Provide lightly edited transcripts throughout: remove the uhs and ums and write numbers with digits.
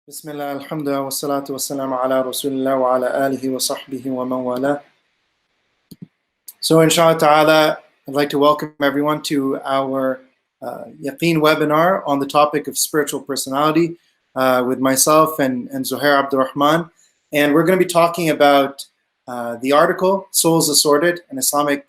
Bismillah, alhamdulillah, wa salatu wa salam ala rasulillah wa ala alihi wa sahbihi wa man wala. So inshallah ta'ala, I'd like to welcome everyone to our Yaqeen webinar on the topic of spiritual personality with myself and Zohair Abdul-Rahman. And we're going to be talking about the article, Souls Assorted, an Islamic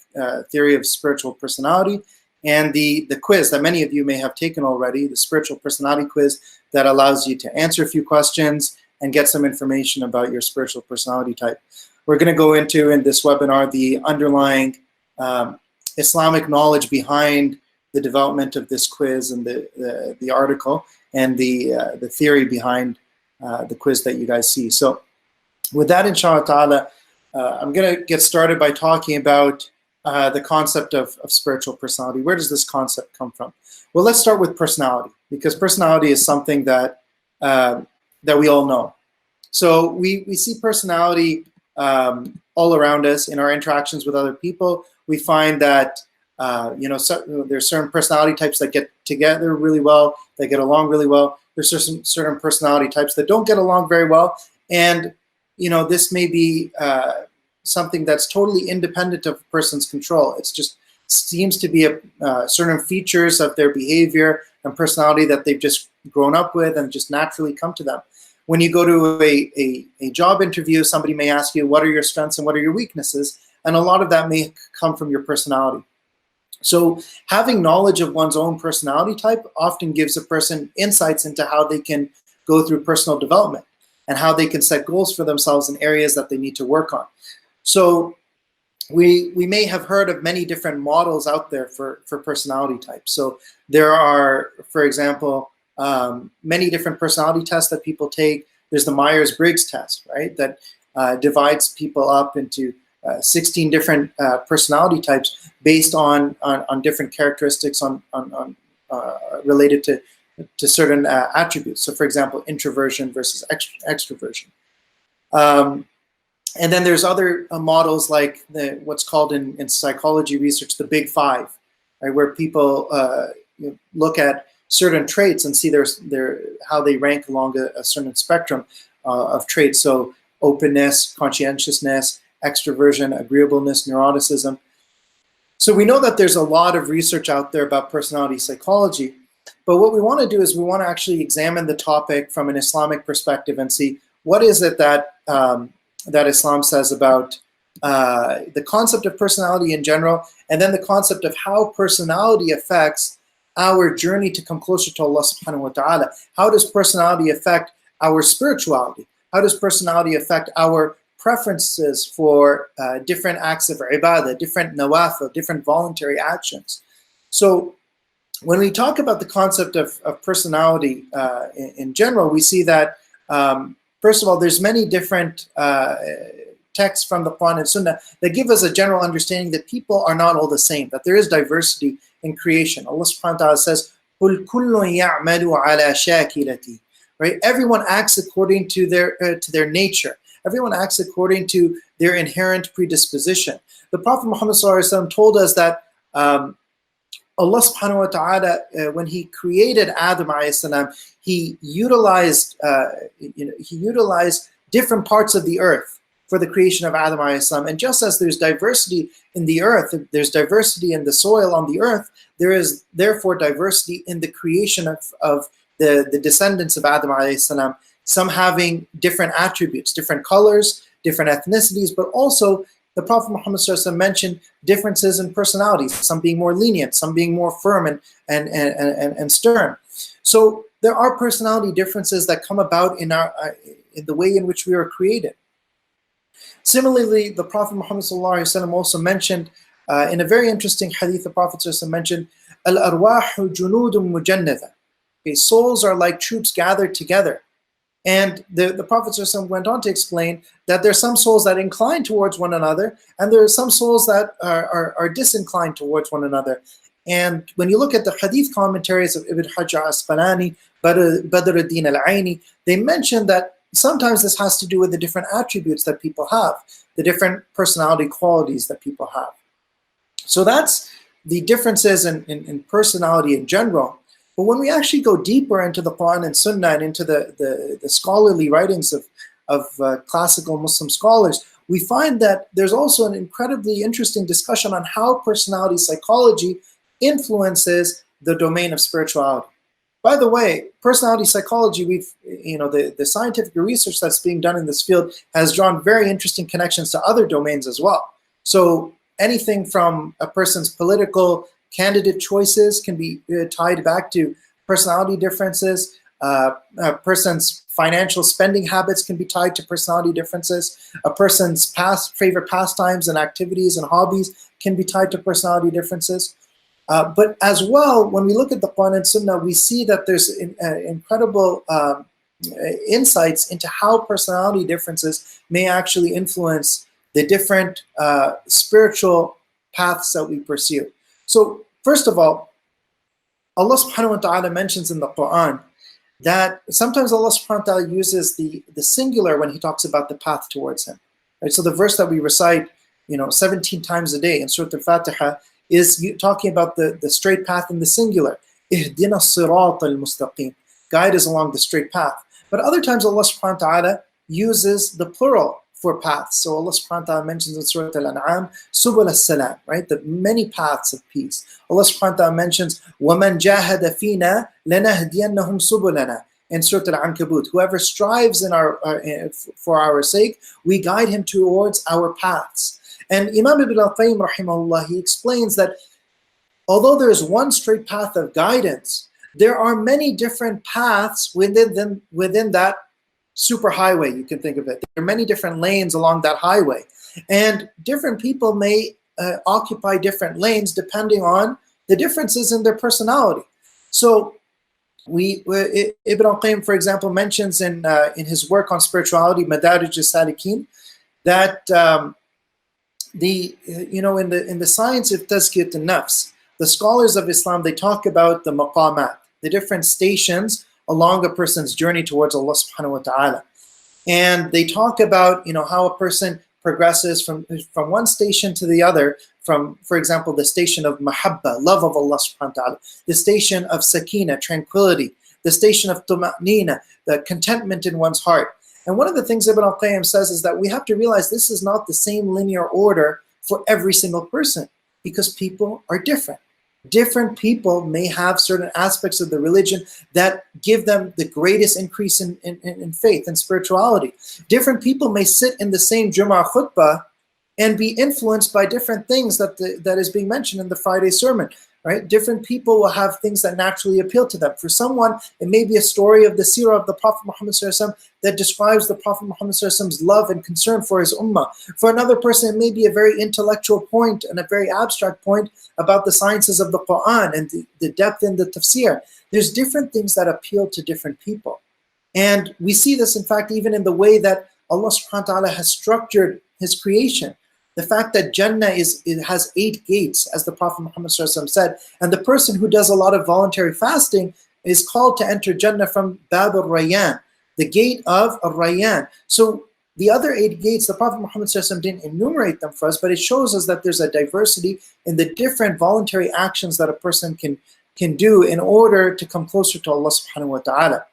theory of spiritual personality, and the quiz that many of you may have taken already, the spiritual personality quiz that allows you to answer a few questions and get some information about your spiritual personality type. We're going to go into, in this webinar, the underlying Islamic knowledge behind the development of this quiz and the article and the theory behind the quiz that you guys see. So with that, inshallah ta'ala, I'm going to get started by talking about the concept of spiritual personality. Where does this concept come from? Well, let's start with personality, because personality is something that that we all know. So we see personality all around us in our interactions with other people. We find that there's certain personality types that get together really well, that get along really well. There's certain personality types that don't get along very well, and this may be something that's totally independent of a person's control. It's just seems to be certain features of their behavior and personality that they've just grown up with and just naturally come to them. When you go to a job interview, somebody may ask you, what are your strengths and what are your weaknesses? And a lot of that may come from your personality. So having knowledge of one's own personality type often gives a person insights into how they can go through personal development and how they can set goals for themselves in areas that they need to work on. So we may have heard of many different models out there for personality types. So there are, for example, many different personality tests that people take. There's the Myers-Briggs test, right, that divides people up into 16 different personality types based on different characteristics related to certain attributes. So, for example, introversion versus extroversion. And then there's other models like what's called in psychology research the Big Five, right, where people look at certain traits and see how they rank along a certain spectrum of traits. So openness, conscientiousness, extroversion, agreeableness, neuroticism. So we know that there's a lot of research out there about personality psychology, but what we want to do is we want to actually examine the topic from an Islamic perspective and see what is it that Islam says about the concept of personality in general, and then the concept of how personality affects our journey to come closer to Allah subhanahu wa ta'ala. How does personality affect our spirituality? How does personality affect our preferences for different acts of ibadah, different nawafil, different voluntary actions? So when we talk about the concept of personality in general, we see that first of all, there's many different texts from the Quran and Sunnah that give us a general understanding that people are not all the same, that there is diversity in creation. Allah subhanahu wa ta'ala says, قُلْ كُلٌّ يَعْمَلُ عَلَى شَاكِلَتِهِ. Right? Everyone acts according to their nature. Everyone acts according to their inherent predisposition. The Prophet Muhammad ﷺ told us that Allah subhanahu wa ta'ala, when he created Adam alayhi salam, he utilized different parts of the earth for the creation of Adam alayhi salam. And just as there's diversity in the earth, there's diversity in the soil on the earth, there is therefore diversity in the creation of the descendants of Adam alayhi salam, some having different attributes, different colors, different ethnicities, but also the Prophet Muhammad mentioned differences in personalities, some being more lenient, some being more firm and stern. So there are personality differences that come about in the way in which we are created. Similarly, the Prophet Muhammad also mentioned in a very interesting hadith, the Prophet mentioned, Al-arwahu junudun mujannada. Okay, souls are like troops gathered together. And the Prophet went on to explain that there are some souls that incline towards one another, and there are some souls that are disinclined towards one another. And when you look at the hadith commentaries of Ibn Hajar Asqalani, Badr ad-Din al-Aini, they mention that sometimes this has to do with the different attributes that people have, the different personality qualities that people have. So that's the differences in personality in general. But when we actually go deeper into the Quran and Sunnah and into the scholarly writings of classical Muslim scholars, we find that there's also an incredibly interesting discussion on how personality psychology influences the domain of spirituality. By the way, personality psychology, the scientific research that's being done in this field has drawn very interesting connections to other domains as well. So anything from a person's political candidate choices can be tied back to personality differences. A person's financial spending habits can be tied to personality differences. A person's favorite pastimes and activities and hobbies can be tied to personality differences. But as well, when we look at the Quran and Sunnah, we see that there's incredible insights into how personality differences may actually influence the different spiritual paths that we pursue. So first of all, Allah subhanahu wa ta'ala mentions in the Quran that sometimes Allah subhanahu wa ta'ala uses the singular when he talks about the path towards him. Right? So the verse that we recite 17 times a day in Surah Al-Fatiha is talking about the straight path in the singular. Ihdina as-sirat al-mustaqim. Guide us along the straight path. But other times Allah subhanahu wa ta'ala uses the plural for paths. So Allah subhanahu wa ta'ala mentions in Surah Al-An'am, Subul as-salam, right? The many paths of peace. Allah subhanahu wa ta'ala mentions, وَمَنْ جَاهَدَ فِينَا لَنَهْدِيَنَّهُمْ سُبُلَنَا. In Surah Al-Ankabut, whoever strives for our sake, we guide him towards our paths. And Imam Ibn al-Qayyim rahimahullah, he explains that although there is one straight path of guidance, there are many different paths within that superhighway, you can think of it. There are many different lanes along that highway. And different people may occupy different lanes depending on the differences in their personality. So Ibn al-Qayyim, for example, mentions in his work on spirituality, Madarij as-Salikin, that in the science of Tazkiyat an-Nafs, the scholars of Islam, they talk about the maqamat, the different stations along a person's journey towards Allah subhanahu wa ta'ala. And they talk about, how a person progresses from one station to the other, from, for example, the station of mahabba, love of Allah subhanahu wa ta'ala, the station of sakina, tranquility, the station of tuma'nina, the contentment in one's heart. And one of the things Ibn al-Qayyim says is that we have to realize this is not the same linear order for every single person, because people are different. Different people may have certain aspects of the religion that give them the greatest increase in faith and spirituality. Different people may sit in the same Jummah khutbah and be influenced by different things that is being mentioned in the Friday sermon. Right? Different people will have things that naturally appeal to them. For someone, it may be a story of the seerah of the Prophet Muhammad that describes the Prophet Muhammad's love and concern for his ummah. For another person, it may be a very intellectual point and a very abstract point about the sciences of the Quran and the depth in the tafsir. There's different things that appeal to different people. And we see this, in fact, even in the way that Allah subhanahu wa ta'ala has structured his creation. The fact that Jannah has 8 gates, as the Prophet Muhammad said, and the person who does a lot of voluntary fasting is called to enter Jannah from Bab al-Rayyan, the gate of al-Rayyan. So the other 8 gates, the Prophet Muhammad didn't enumerate them for us, but it shows us that there's a diversity in the different voluntary actions that a person can do in order to come closer to Allah subhanahu wa ta'ala.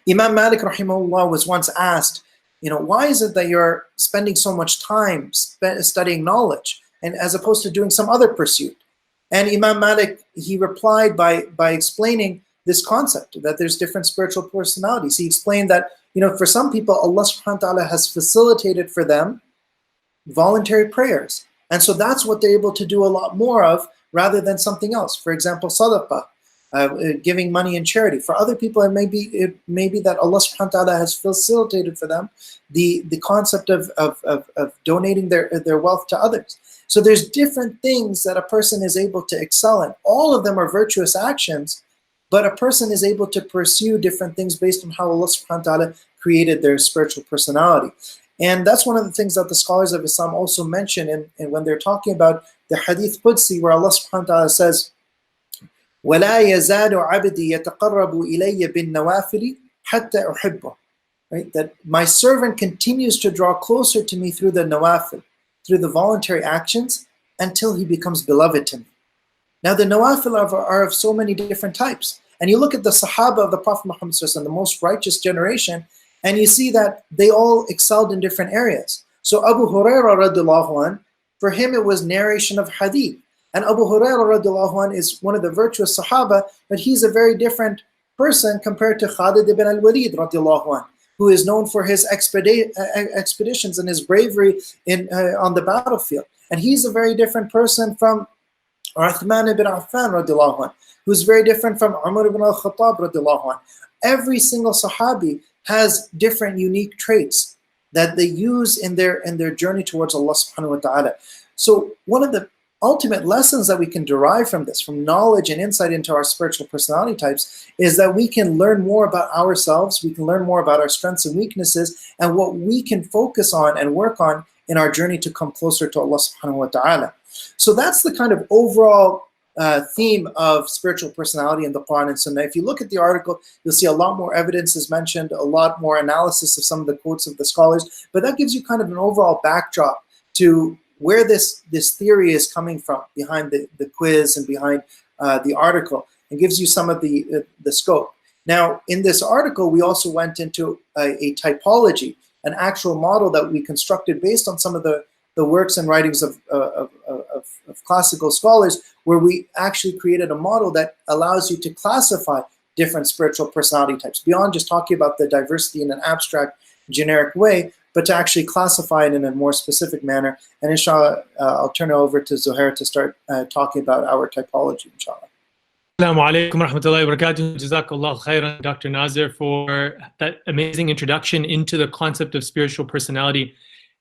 Imam Malik rahimahullah was once asked, why is it that you're spending so much time studying knowledge and as opposed to doing some other pursuit? And Imam Malik, he replied by explaining this concept that there's different spiritual personalities. He explained that, for some people, Allah subhanahu wa ta'ala has facilitated for them voluntary prayers. And so that's what they're able to do a lot more of rather than something else. For example, sadaqah. Giving money in charity. For other people, it may be that Allah subhanahu wa ta'ala has facilitated for them the concept of donating their wealth to others. So there's different things that a person is able to excel in. All of them are virtuous actions, but a person is able to pursue different things based on how Allah subhanahu wa ta'ala created their spiritual personality. And that's one of the things that the scholars of Islam also mention and when they're talking about the Hadith Qudsi, where Allah subhanahu wa ta'ala says, وَلَا يَزَالُ عَبْدِي يَتَقَرَّبُ إِلَيَّ بِالنَّوَافِلِ حَتَّى أُحِبَّهُ. Right? That my servant continues to draw closer to me through the nawafil, through the voluntary actions, until he becomes beloved to me. Now the nawafil are of so many different types. And you look at the Sahaba of the Prophet Muhammad, the most righteous generation, and you see that they all excelled in different areas. So Abu Hurairah radiallahu anh, for him it was narration of hadith. And Abu Hurairah radiallahu anh is one of the virtuous Sahaba, but he's a very different person compared to Khalid ibn al-Walid radiallahu anh, who is known for his expeditions and his bravery on the battlefield. And he's a very different person from Uthman ibn Affan radiallahu anh, who's very different from Umar ibn al-Khattab radiallahu anh. Every single Sahabi has different unique traits that they use in their journey towards Allah subhanahu wa ta'ala. So one of the ultimate lessons that we can derive from this, from knowledge and insight into our spiritual personality types, is that we can learn more about ourselves, we can learn more about our strengths and weaknesses, and what we can focus on and work on in our journey to come closer to Allah subhanahu wa ta'ala. So that's the kind of overall theme of spiritual personality in the Quran and Sunnah. If you look at the article, you'll see a lot more evidence is mentioned, a lot more analysis of some of the quotes of the scholars, but that gives you kind of an overall backdrop to where this theory is coming from behind the quiz and behind the article, and gives you some of the scope. Now, in this article, we also went into a typology, an actual model that we constructed based on some of the works and writings of classical scholars, where we actually created a model that allows you to classify different spiritual personality types, beyond just talking about the diversity in an abstract, generic way, but to actually classify it in a more specific manner. And inshallah, I'll turn it over to Zohair to start talking about our typology, inshallah. Assalamu alaikum wa rahmatullahi wa barakatuh. Jazakallah khairan, Dr. Nazir, for that amazing introduction into the concept of spiritual personality.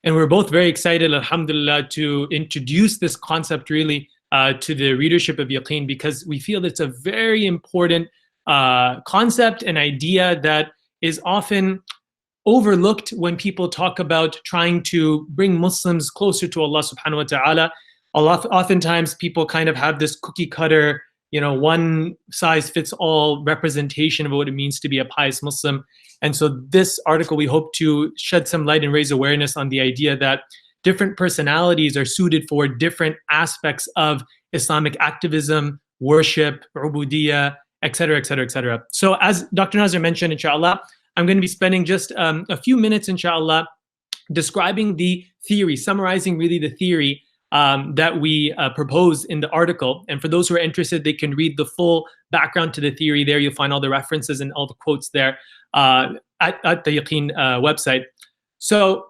And we're both very excited, alhamdulillah, to introduce this concept really to the readership of Yaqeen, because we feel it's a very important concept and idea that is often overlooked when people talk about trying to bring Muslims closer to Allah subhanahu wa ta'ala. Oftentimes people kind of have this cookie cutter, one size fits all representation of what it means to be a pious Muslim. And so this article, we hope to shed some light and raise awareness on the idea that different personalities are suited for different aspects of Islamic activism, worship, ubudiyya, etc., etc., etc. So as Dr. Nazir mentioned, inshallah, I'm going to be spending just a few minutes, inshallah, describing the theory, summarizing really the theory that we propose in the article. And for those who are interested, they can read the full background to the theory there. You'll find all the references and all the quotes there at the Yaqeen website. So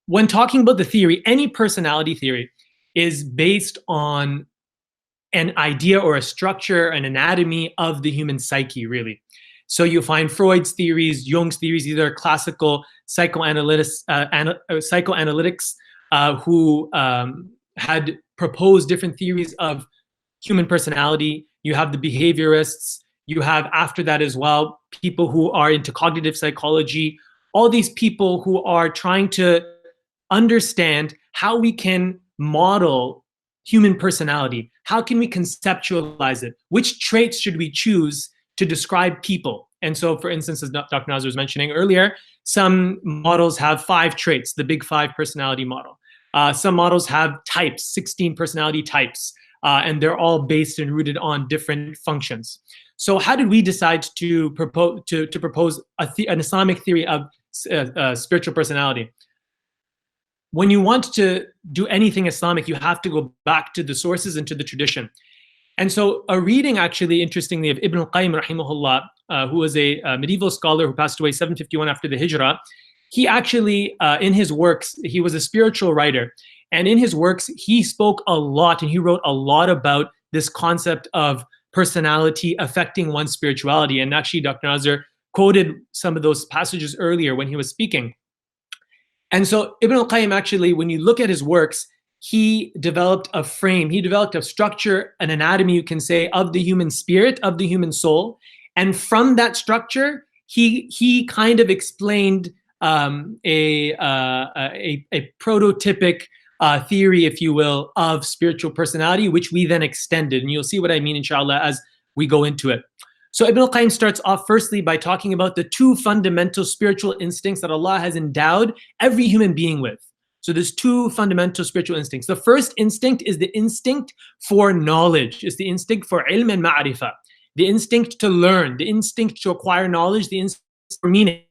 when talking about the theory, any personality theory is based on an idea or a structure, an anatomy of the human psyche, really. So you find Freud's theories, Jung's theories, these are classical psychoanalytics who had proposed different theories of human personality. You have the behaviorists. You have, after that as well, people who are into cognitive psychology. All these people who are trying to understand how we can model human personality. How can we conceptualize it? Which traits should we choose to describe people? And so, for instance, as Dr. Nazir was mentioning earlier, some models have 5 traits, the big 5 personality model. Some models have types, 16 personality types, and they're all based and rooted on different functions. So how did we decide to propose an Islamic theory of spiritual personality? When you want to do anything Islamic, you have to go back to the sources and to the tradition. And so a reading, actually, interestingly, of Ibn al-Qayyim, rahimahullah, who was a medieval scholar who passed away 751 after the Hijrah, he actually, in his works, he was a spiritual writer. And in his works, he spoke a lot and he wrote a lot about this concept of personality affecting one's spirituality. And actually, Dr. Nazir quoted some of those passages earlier when he was speaking. And so Ibn al-Qayyim, actually, when you look at his works, he developed a frame, he developed a structure, an anatomy, you can say, of the human spirit, of the human soul. And from that structure, he kind of explained a prototypic theory, if you will, of spiritual personality, which we then extended. And you'll see what I mean, inshallah, as we go into it. So Ibn al-Qayyim starts off firstly by talking about the 2 fundamental spiritual instincts that Allah has endowed every human being with. So there's two fundamental spiritual instincts. The first instinct is the instinct for knowledge. It's the instinct for ilm and ma'rifah. The instinct to learn, the instinct to acquire knowledge, the instinct for meaning,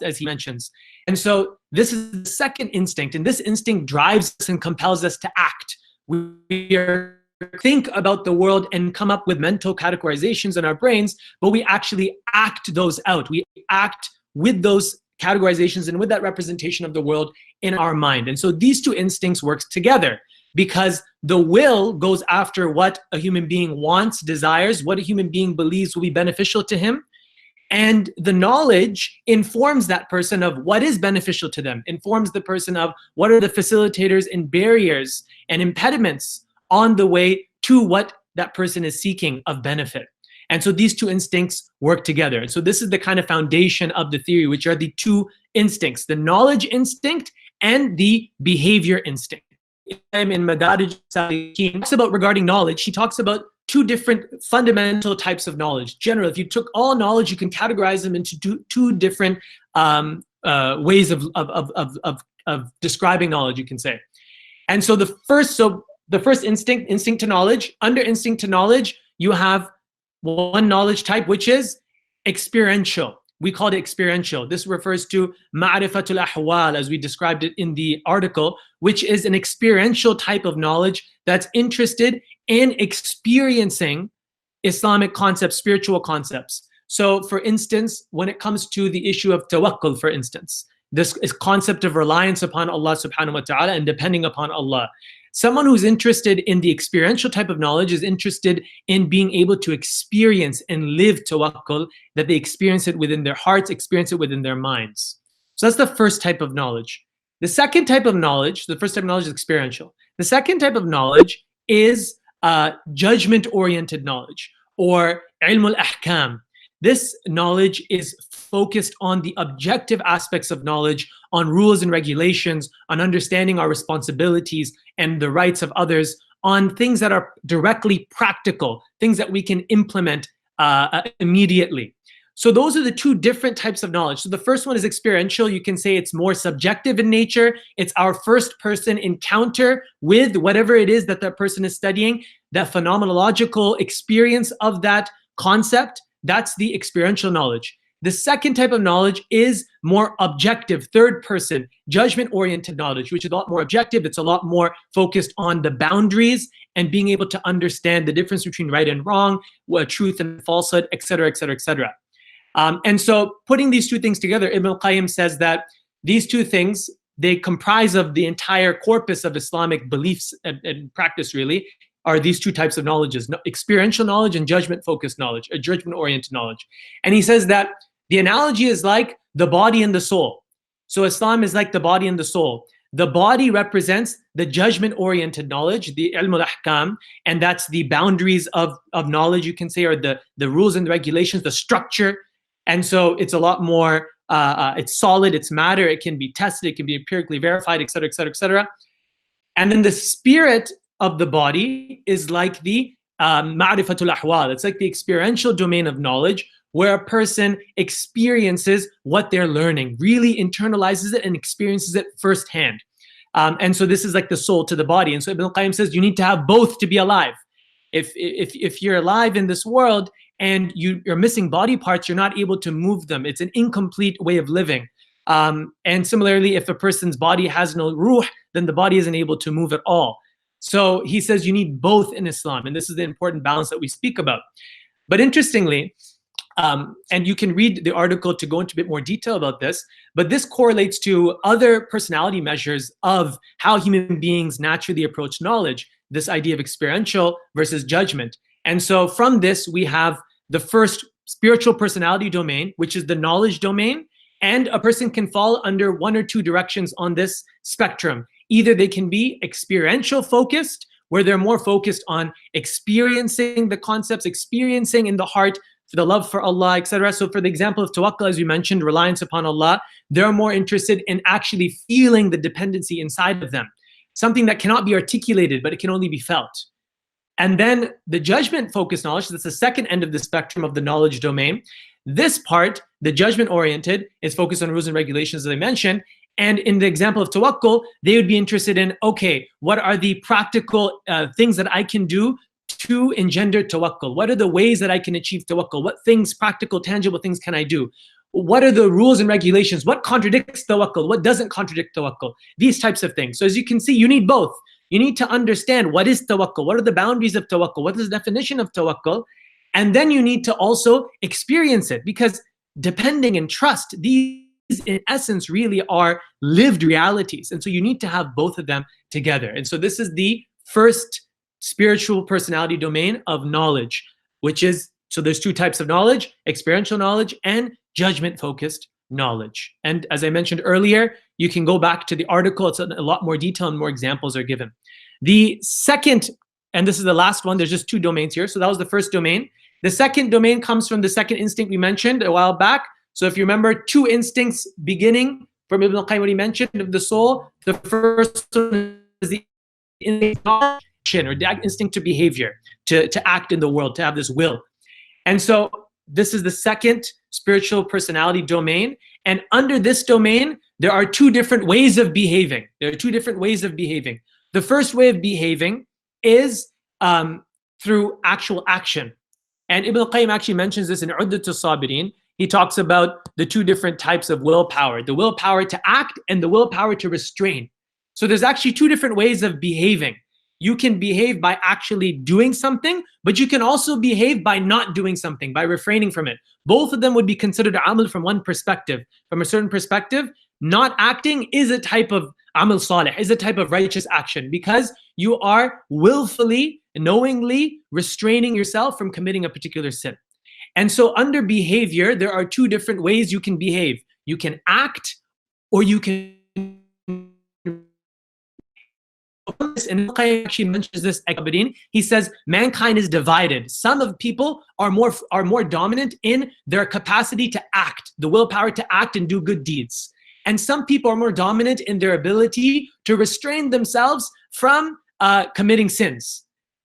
as he mentions. And so this is the second instinct, and this instinct drives us and compels us to act. We think about the world and come up with mental categorizations in our brains, but we actually act those out. We act with those categorizations and with that representation of the world in our mind. And so these two instincts work together, because the will goes after what a human being wants, desires, what a human being believes will be beneficial to him. And the knowledge informs that person of what is beneficial to them, informs the person of what are the facilitators and barriers and impediments on the way to what that person is seeking of benefit. And so these two instincts work together. And so this is the kind of foundation of the theory, which are the two instincts, the knowledge instinct and the behavior instinct. In Madarij Salikin, he talks about regarding knowledge, he talks about two different fundamental types of knowledge. Generally, if you took all knowledge, you can categorize them into two different ways of describing knowledge, you can say. And so the first instinct to knowledge, under instinct to knowledge, you have one knowledge type, which is experiential. We call it experiential. This refers to ma'rifatul ahwal, as we described it in the article, which is an experiential type of knowledge that's interested in experiencing Islamic concepts, spiritual concepts. So for instance, when it comes to the issue of tawakkul, for instance, this is concept of reliance upon Allah subhanahu wa ta'ala and depending upon Allah. Someone who's interested in the experiential type of knowledge is interested in being able to experience and live tawakkul, that they experience it within their hearts, experience it within their minds. So that's the first type of knowledge. The second type of knowledge, the first type of knowledge is experiential. The second type of knowledge is judgment-oriented knowledge, or ilm al-ahkam. This knowledge is focused on the objective aspects of knowledge, on rules and regulations, on understanding our responsibilities and the rights of others, on things that are directly practical, things that we can implement immediately. So those are the two different types of knowledge. So the first one is experiential. You can say it's more subjective in nature. It's our first person encounter with whatever it is that that person is studying, that phenomenological experience of that concept. That's the experiential knowledge. The second type of knowledge is more objective, third person, judgment-oriented knowledge, which is a lot more objective. It's a lot more focused on the boundaries and being able to understand the difference between right and wrong, truth and falsehood, et cetera, et cetera, et cetera. And so putting these two things together, Ibn al-Qayyim says that these two things, they comprise of the entire corpus of Islamic beliefs and practice, really, are these two types of knowledges, experiential knowledge and judgment-focused knowledge, or judgment-oriented knowledge. And he says that the analogy is like the body and the soul. So Islam is like the body and the soul. The body represents the judgment-oriented knowledge, the ilm al-ahkam, and that's the boundaries of knowledge, you can say, or the rules and the regulations, the structure. And so it's a lot more, it's solid, it's matter, it can be tested, it can be empirically verified, et cetera, et cetera, et cetera. And then the spirit of the body is like the ma'rifatul ahwal. It's like the experiential domain of knowledge, where a person experiences what they're learning, really internalizes it and experiences it firsthand. And so this is like the soul to the body. And so Ibn al-Qayyim says you need to have both to be alive. If you're alive in this world and you're missing body parts, you're not able to move them. It's an incomplete way of living. And similarly, if a person's body has no ruh, then the body isn't able to move at all. So he says you need both in Islam. And this is the important balance that we speak about. But interestingly, and you can read the article to go into a bit more detail about this, but this correlates to other personality measures of how human beings naturally approach knowledge, this idea of experiential versus judgment. And so from this, we have the first spiritual personality domain, which is the knowledge domain, and a person can fall under one or two directions on this spectrum. Either they can be experiential focused, where they're more focused on experiencing the concepts, experiencing in the heart for the love for Allah, etc. So for the example of tawakkul, as we mentioned, reliance upon Allah, they're more interested in actually feeling the dependency inside of them, something that cannot be articulated, but it can only be felt. And then the judgment-focused knowledge, that's the second end of the spectrum of the knowledge domain. This part, the judgment-oriented, is focused on rules and regulations, as I mentioned. And in the example of tawakkul, they would be interested in, okay, what are the practical things that I can do to engender tawakkul? What are the ways that I can achieve tawakkul? What things, practical, tangible things can I do? What are the rules and regulations? What contradicts tawakkul? What doesn't contradict tawakkul? These types of things. So as you can see, you need both. You need to understand what is tawakkul, what are the boundaries of tawakkul, what is the definition of tawakkul, and then you need to also experience it, because depending and trust, these in essence really are lived realities. And so you need to have both of them together. And so this is the first spiritual personality domain of knowledge, which is, so there's two types of knowledge: experiential knowledge and judgment-focused knowledge. And as I mentioned earlier, you can go back to the article. It's a lot more detail and more examples are given. The second, and this is the last one, there's just two domains here. So that was the first domain. The second domain comes from the second instinct we mentioned a while back. So if you remember, two instincts beginning from Ibn al-Qayyim, what he mentioned of the soul. The first one is the instinct or the instinct to behavior, to act in the world, to have this will. And so this is the second spiritual personality domain. And under this domain, there are two different ways of behaving. There are two different ways of behaving. The first way of behaving is through actual action. And Ibn al-Qayyim actually mentions this in Uddat al-Sabirin. He talks about the two different types of willpower: the willpower to act and the willpower to restrain. So there's actually two different ways of behaving. You can behave by actually doing something, but you can also behave by not doing something, by refraining from it. Both of them would be considered amal from one perspective. From a certain perspective, not acting is a type of amal salih, is a type of righteous action, because you are willfully, knowingly restraining yourself from committing a particular sin. And so under behavior, there are two different ways you can behave. You can act, or you can... And actually mentions this. He says mankind is divided. Some of people are more dominant in their capacity to act, the willpower to act and do good deeds. And some people are more dominant in their ability to restrain themselves from committing sins.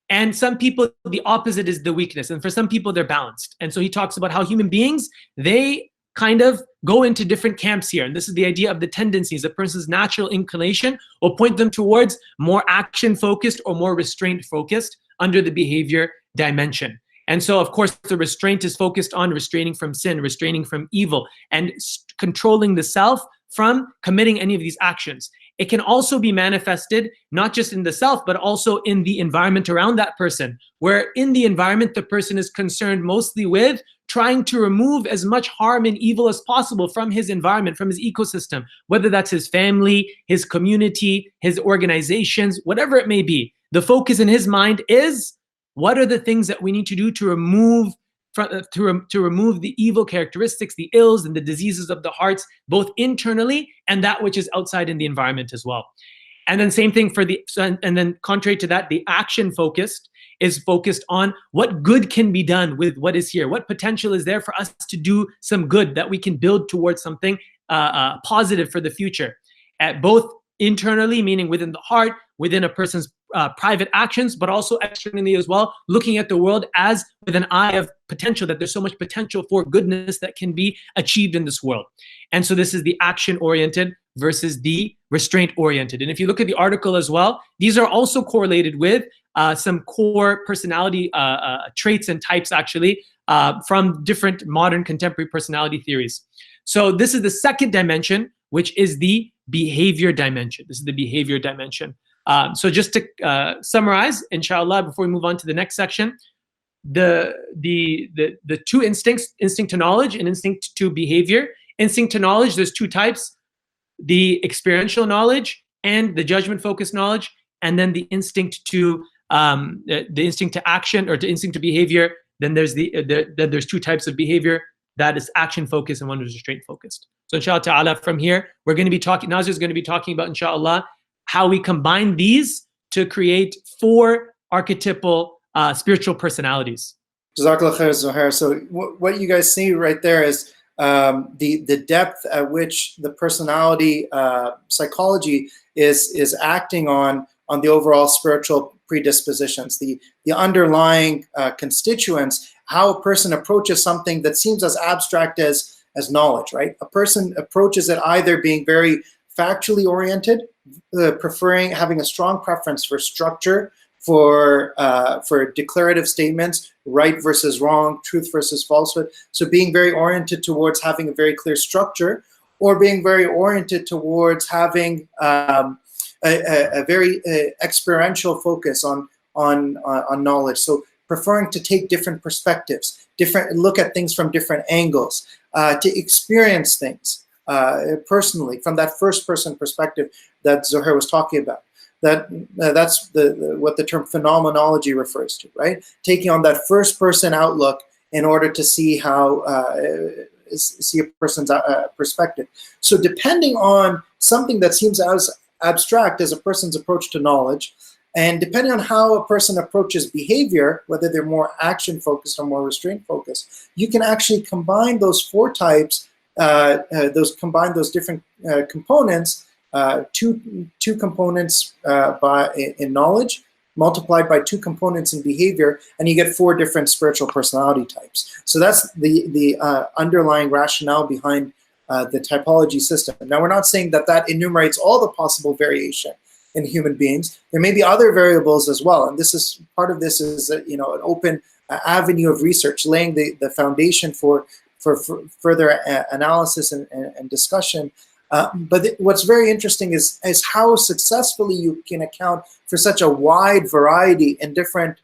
And some people, the opposite is the weakness. And for some people, they're balanced. And so he talks about how human beings, they kind of go into different camps here. And this is the idea of the tendencies. A person's natural inclination will point them towards more action-focused or more restraint-focused under the behavior dimension. And so, of course, the restraint is focused on restraining from sin, restraining from evil, and controlling the self from committing any of these actions. It can also be manifested not just in the self, but also in the environment around that person, where in the environment, the person is concerned mostly with trying to remove as much harm and evil as possible from his environment, from his ecosystem, whether that's his family, his community, his organizations, whatever it may be. The focus in his mind is, what are the things that we need to do to remove the evil characteristics, the ills and the diseases of the hearts, both internally and that which is outside in the environment as well. And then same thing for and then contrary to that, the action focused is focused on what good can be done with what is here. What potential is there for us to do some good that we can build towards something positive for the future, both internally, meaning within the heart, within a person's private actions, but also externally as well, looking at the world as with an eye of potential, that there's so much potential for goodness that can be achieved in this world. And so this is the action-oriented versus the restraint-oriented. And if you look at the article as well, these are also correlated with some core personality traits and types actually from different modern contemporary personality theories. So this is the second dimension, which is the behavior dimension. This is the behavior dimension. So just to summarize, inshallah, before we move on to the next section, the two instincts, instinct to knowledge and instinct to behavior. Instinct to knowledge, there's two types: the experiential knowledge and the judgment-focused knowledge, and then the instinct to action or to instinct to behavior. Then there's two types of behavior: that is action-focused and one is restraint-focused. So inshallah ta'ala, from here, we're going to be talking, Nazir is going to be talking about, inshallah, how we combine these to create 4 archetypal spiritual personalities. Jazakallah khair, Zohair. So what you guys see right there is the depth at which the personality psychology is acting on the overall spiritual predispositions, the underlying constituents how a person approaches something that seems as abstract as knowledge, right? A person approaches it either being very factually oriented, preferring having a strong preference for structure, for declarative statements, right versus wrong, truth versus falsehood. So being very oriented towards having a very clear structure, or being very oriented towards having a very experiential focus on knowledge. So preferring to take different perspectives, look at things from different angles, to experience things personally from that first-person perspective that Zohair was talking about. That's what the term phenomenology refers to, right? Taking on that first-person outlook in order to see how see a person's perspective. So depending on something that seems as abstract as a person's approach to knowledge, and depending on how a person approaches behavior, whether they're more action-focused or more restraint-focused, you can actually combine those four types, combine those different components, two components in knowledge, multiplied by two components in behavior, and you get four different spiritual personality types. So that's the underlying rationale behind the typology system. Now, we're not saying that enumerates all the possible variation in human beings. There may be other variables as well, and this is part of this is an open avenue of research, laying the foundation for further analysis and discussion. But what's very interesting is how successfully you can account for such a wide variety and different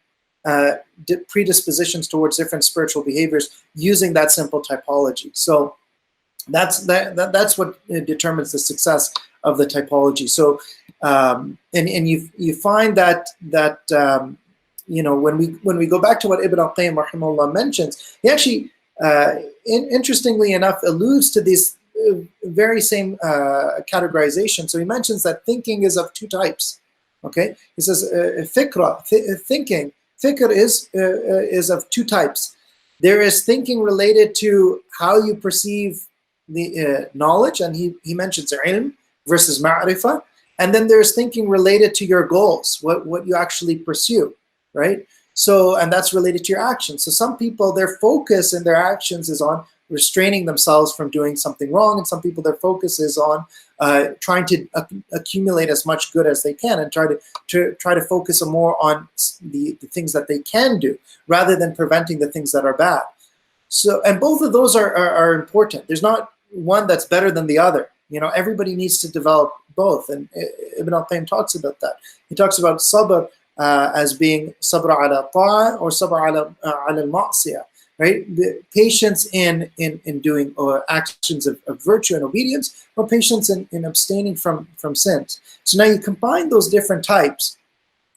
predispositions towards different spiritual behaviors using that simple typology. So that's what determines the success of the typology. So and you find that when we go back to what Ibn al-Qayyim rahimahullah mentions, he actually interestingly enough alludes to this very same categorization. So he mentions that thinking is of two types. Okay, he says thinking. Fikr is of two types. There is thinking related to how you perceive the knowledge, and he mentions ilm versus ma'rifah, and then there's thinking related to your goals, what you actually pursue, right? So, and that's related to your actions. So some people, their focus in their actions is on restraining themselves from doing something wrong, and some people, their focus is on trying to accumulate as much good as they can, and try to focus more on the things that they can do rather than preventing the things that are bad. So, and both of those are important. There's not one that's better than the other. Everybody needs to develop both, and Ibn al-Qayyim talks about that. He talks about sabr as being sabr ala ta'a or sabr ala al-ma'siyah, right? The patience in doing actions of virtue and obedience, or patience in abstaining from sins. So now you combine those different types,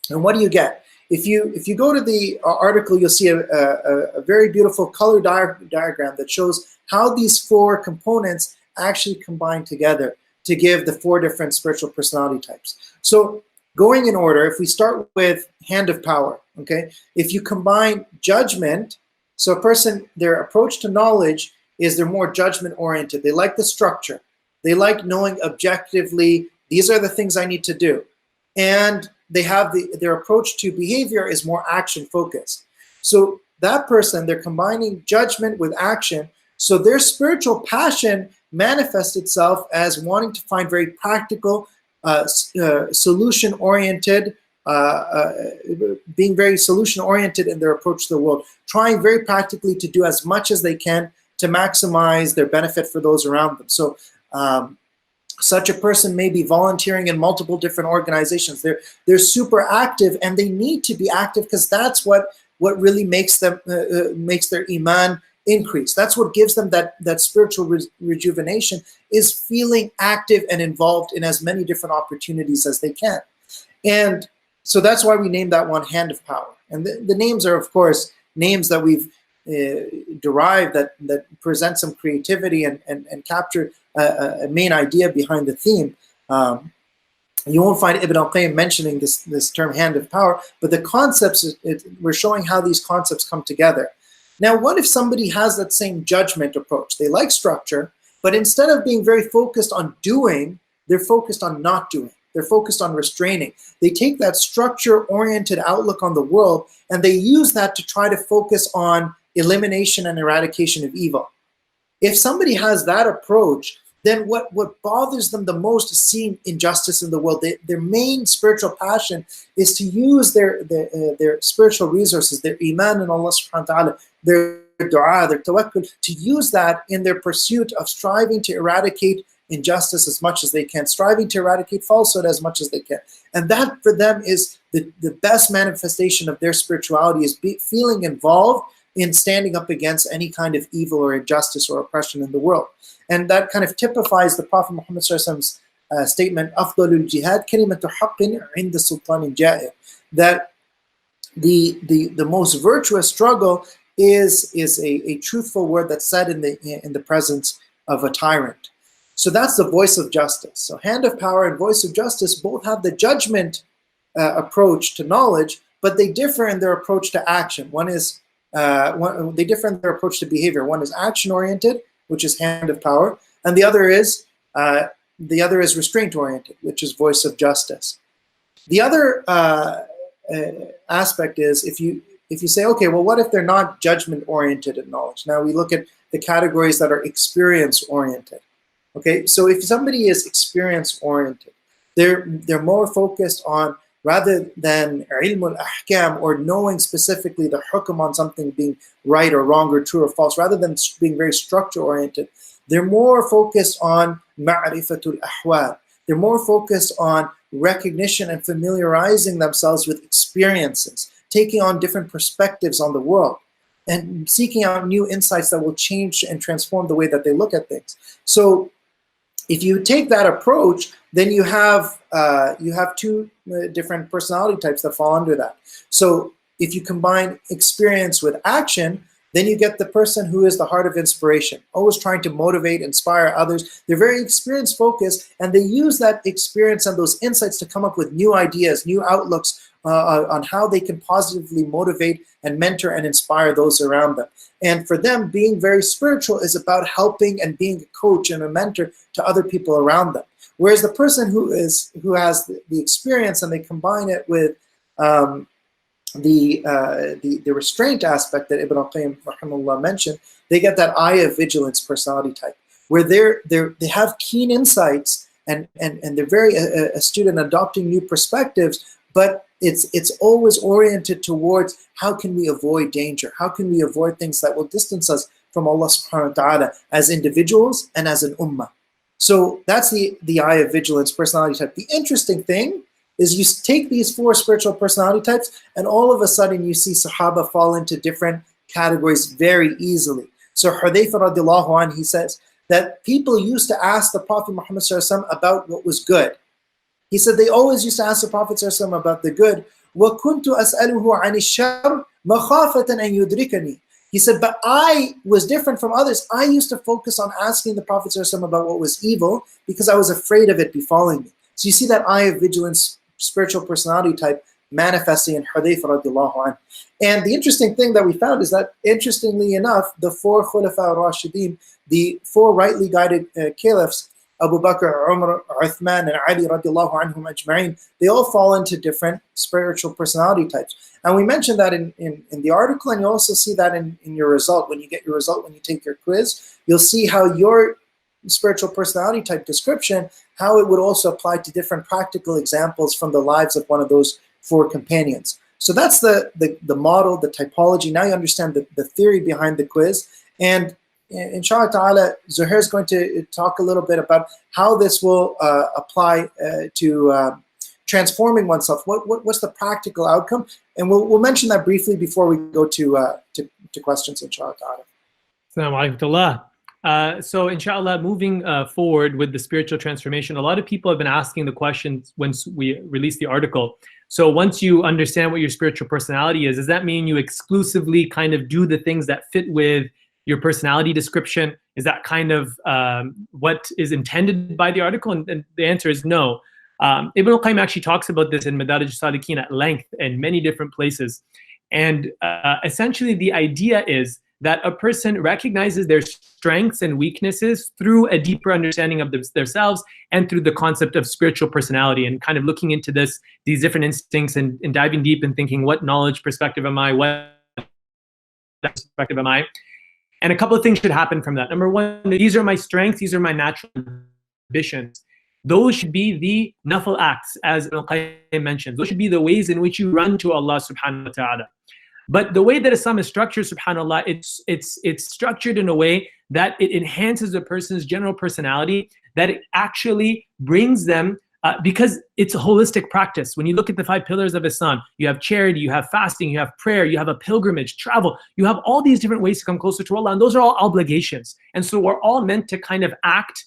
and what do you get? If you go to the article, you'll see a very beautiful color diagram that shows how these four components actually combine together to give the four different spiritual personality types. So going in order, if we start with hand of power, okay? If you combine judgment, so a person, their approach to knowledge is they're more judgment oriented. They like the structure. They like knowing objectively, these are the things I need to do. And they have their approach to behavior is more action focused. So that person, they're combining judgment with action. So their spiritual passion manifests itself as wanting to find very practical, solution-oriented, being very solution-oriented in their approach to the world, trying very practically to do as much as they can to maximize their benefit for those around them. So such a person may be volunteering in multiple different organizations. They're super active, and they need to be active because that's what really makes them makes their iman increase. That's what gives them that spiritual rejuvenation, is feeling active and involved in as many different opportunities as they can. And so that's why we named that one hand of power. And the names are, of course, names that we've derived that present some creativity and capture a main idea behind the theme. You won't find Ibn al-Qayyim mentioning this term hand of power, but the concepts, we're showing how these concepts come together. Now, what if somebody has that same judgment approach? They like structure, but instead of being very focused on doing, they're focused on not doing. They're focused on restraining. They take that structure-oriented outlook on the world, and they use that to try to focus on elimination and eradication of evil. If somebody has that approach, then what bothers them the most is seeing injustice in the world. Their main spiritual passion is to use their spiritual resources, their iman in Allah subhanahu wa ta'ala, their dua, their tawakkul, to use that in their pursuit of striving to eradicate injustice as much as they can, striving to eradicate falsehood as much as they can. And that for them is the best manifestation of their spirituality, is feeling involved in standing up against any kind of evil or injustice or oppression in the world. And that kind of typifies the Prophet Muhammad Sallallahu Alaihi Wasallam's statement, "Afdalul jihad kalimatu haqqin 'inda sultanin ja'ir," that the most virtuous struggle is a truthful word that's said in the presence of a tyrant. So that's the voice of justice. So hand of power and voice of justice both have the judgment approach to knowledge, but they differ in their approach to action. They differ in their approach to behavior. One is action-oriented, which is hand of power, and the other is restraint-oriented, which is voice of justice. The other aspect is if you say, okay, well, what if they're not judgment-oriented in knowledge? Now we look at the categories that are experience-oriented. Okay, so if somebody is experience-oriented, they're more focused on, rather than ilm al-ahkam, or knowing specifically the hukm on something being right or wrong or true or false, rather than being very structure-oriented, they're more focused on ma'rifatul ahwal. They're more focused on recognition and familiarizing themselves with experiences, taking on different perspectives on the world, and seeking out new insights that will change and transform the way that they look at things. So if you take that approach, then you have two different personality types that fall under that. So if you combine experience with action, then you get the person who is the heart of inspiration, always trying to motivate, inspire others. They're very experience focused, and they use that experience and those insights to come up with new ideas, new outlooks on how they can positively motivate and mentor and inspire those around them. And for them, being very spiritual is about helping and being a coach and a mentor to other people around them. Whereas the person who has the experience and they combine it with the restraint aspect that Ibn al-Qayyim rahimahullah mentioned, they get that eye of vigilance personality type, where they have keen insights and they're very astute in adopting new perspectives, but it's always oriented towards how can we avoid danger, how can we avoid things that will distance us from Allah subhanahu wa ta'ala as individuals and as an ummah. So that's the eye of vigilance personality type. The interesting thing is you take these four spiritual personality types and all of a sudden you see Sahaba fall into different categories very easily. So Hudayfa radiallahu anhu, he says that people used to ask the Prophet Muhammad sallallahu alaihi wasallam about what was good. He said they always used to ask the Prophet sallallahu alaihi wasallam about the good. وَكُنْتُ أَسْأَلُهُ عَنِ الشَّرِّ مَخَافَةً أَنْ يُدْرِكَنِي. He said, but I was different from others. I used to focus on asking the Prophet sallallahu alaihi wasallam about what was evil because I was afraid of it befalling me. So you see that eye of vigilance spiritual personality type manifesting in Hudayfa radiallahu anhu. And the interesting thing that we found is that, interestingly enough, the four Khulafa al-Rashidin, the four rightly guided caliphs, Abu Bakr, Umar, Uthman, and Ali radiallahu anhum ajma'in, they all fall into different spiritual personality types. And we mentioned that in the article, and you also see that in your result. When you get your result, when you take your quiz, you'll see how your spiritual personality type description, how it would also apply to different practical examples from the lives of one of those four companions. So that's the model, the typology. Now you understand the theory behind the quiz. And inshallah ta'ala, Zohair is going to talk a little bit about how this will apply to transforming oneself. What's the practical outcome? And we'll mention that briefly before we go to questions, inshallah ta'ala. Assalamu alaikum. So inshallah, moving forward with the spiritual transformation, a lot of people have been asking the questions once we release the article. So once you understand what your spiritual personality is, does that mean you exclusively kind of do the things that fit with your personality description? Is that kind of what is intended by the article? And the answer is no. Ibn al-Qayyim actually talks about this in Madarij al-Salikin at length in many different places. And essentially the idea is that a person recognizes their strengths and weaknesses through a deeper understanding of themselves and through the concept of spiritual personality, and kind of looking into these different instincts and diving deep and thinking, what knowledge perspective am I? What that perspective am I. And a couple of things should happen from that. Number one, these are my strengths, these are my natural ambitions. Those should be the nafil acts, as Al-Qayyim mentioned. Those should be the ways in which you run to Allah subhanahu wa ta'ala. But the way that Islam is structured, subhanAllah, it's structured in a way that it enhances a person's general personality, that it actually brings them, because it's a holistic practice. When you look at the 5 pillars of Islam, you have charity, you have fasting, you have prayer, you have a pilgrimage, travel, you have all these different ways to come closer to Allah, and those are all obligations. And so we're all meant to kind of act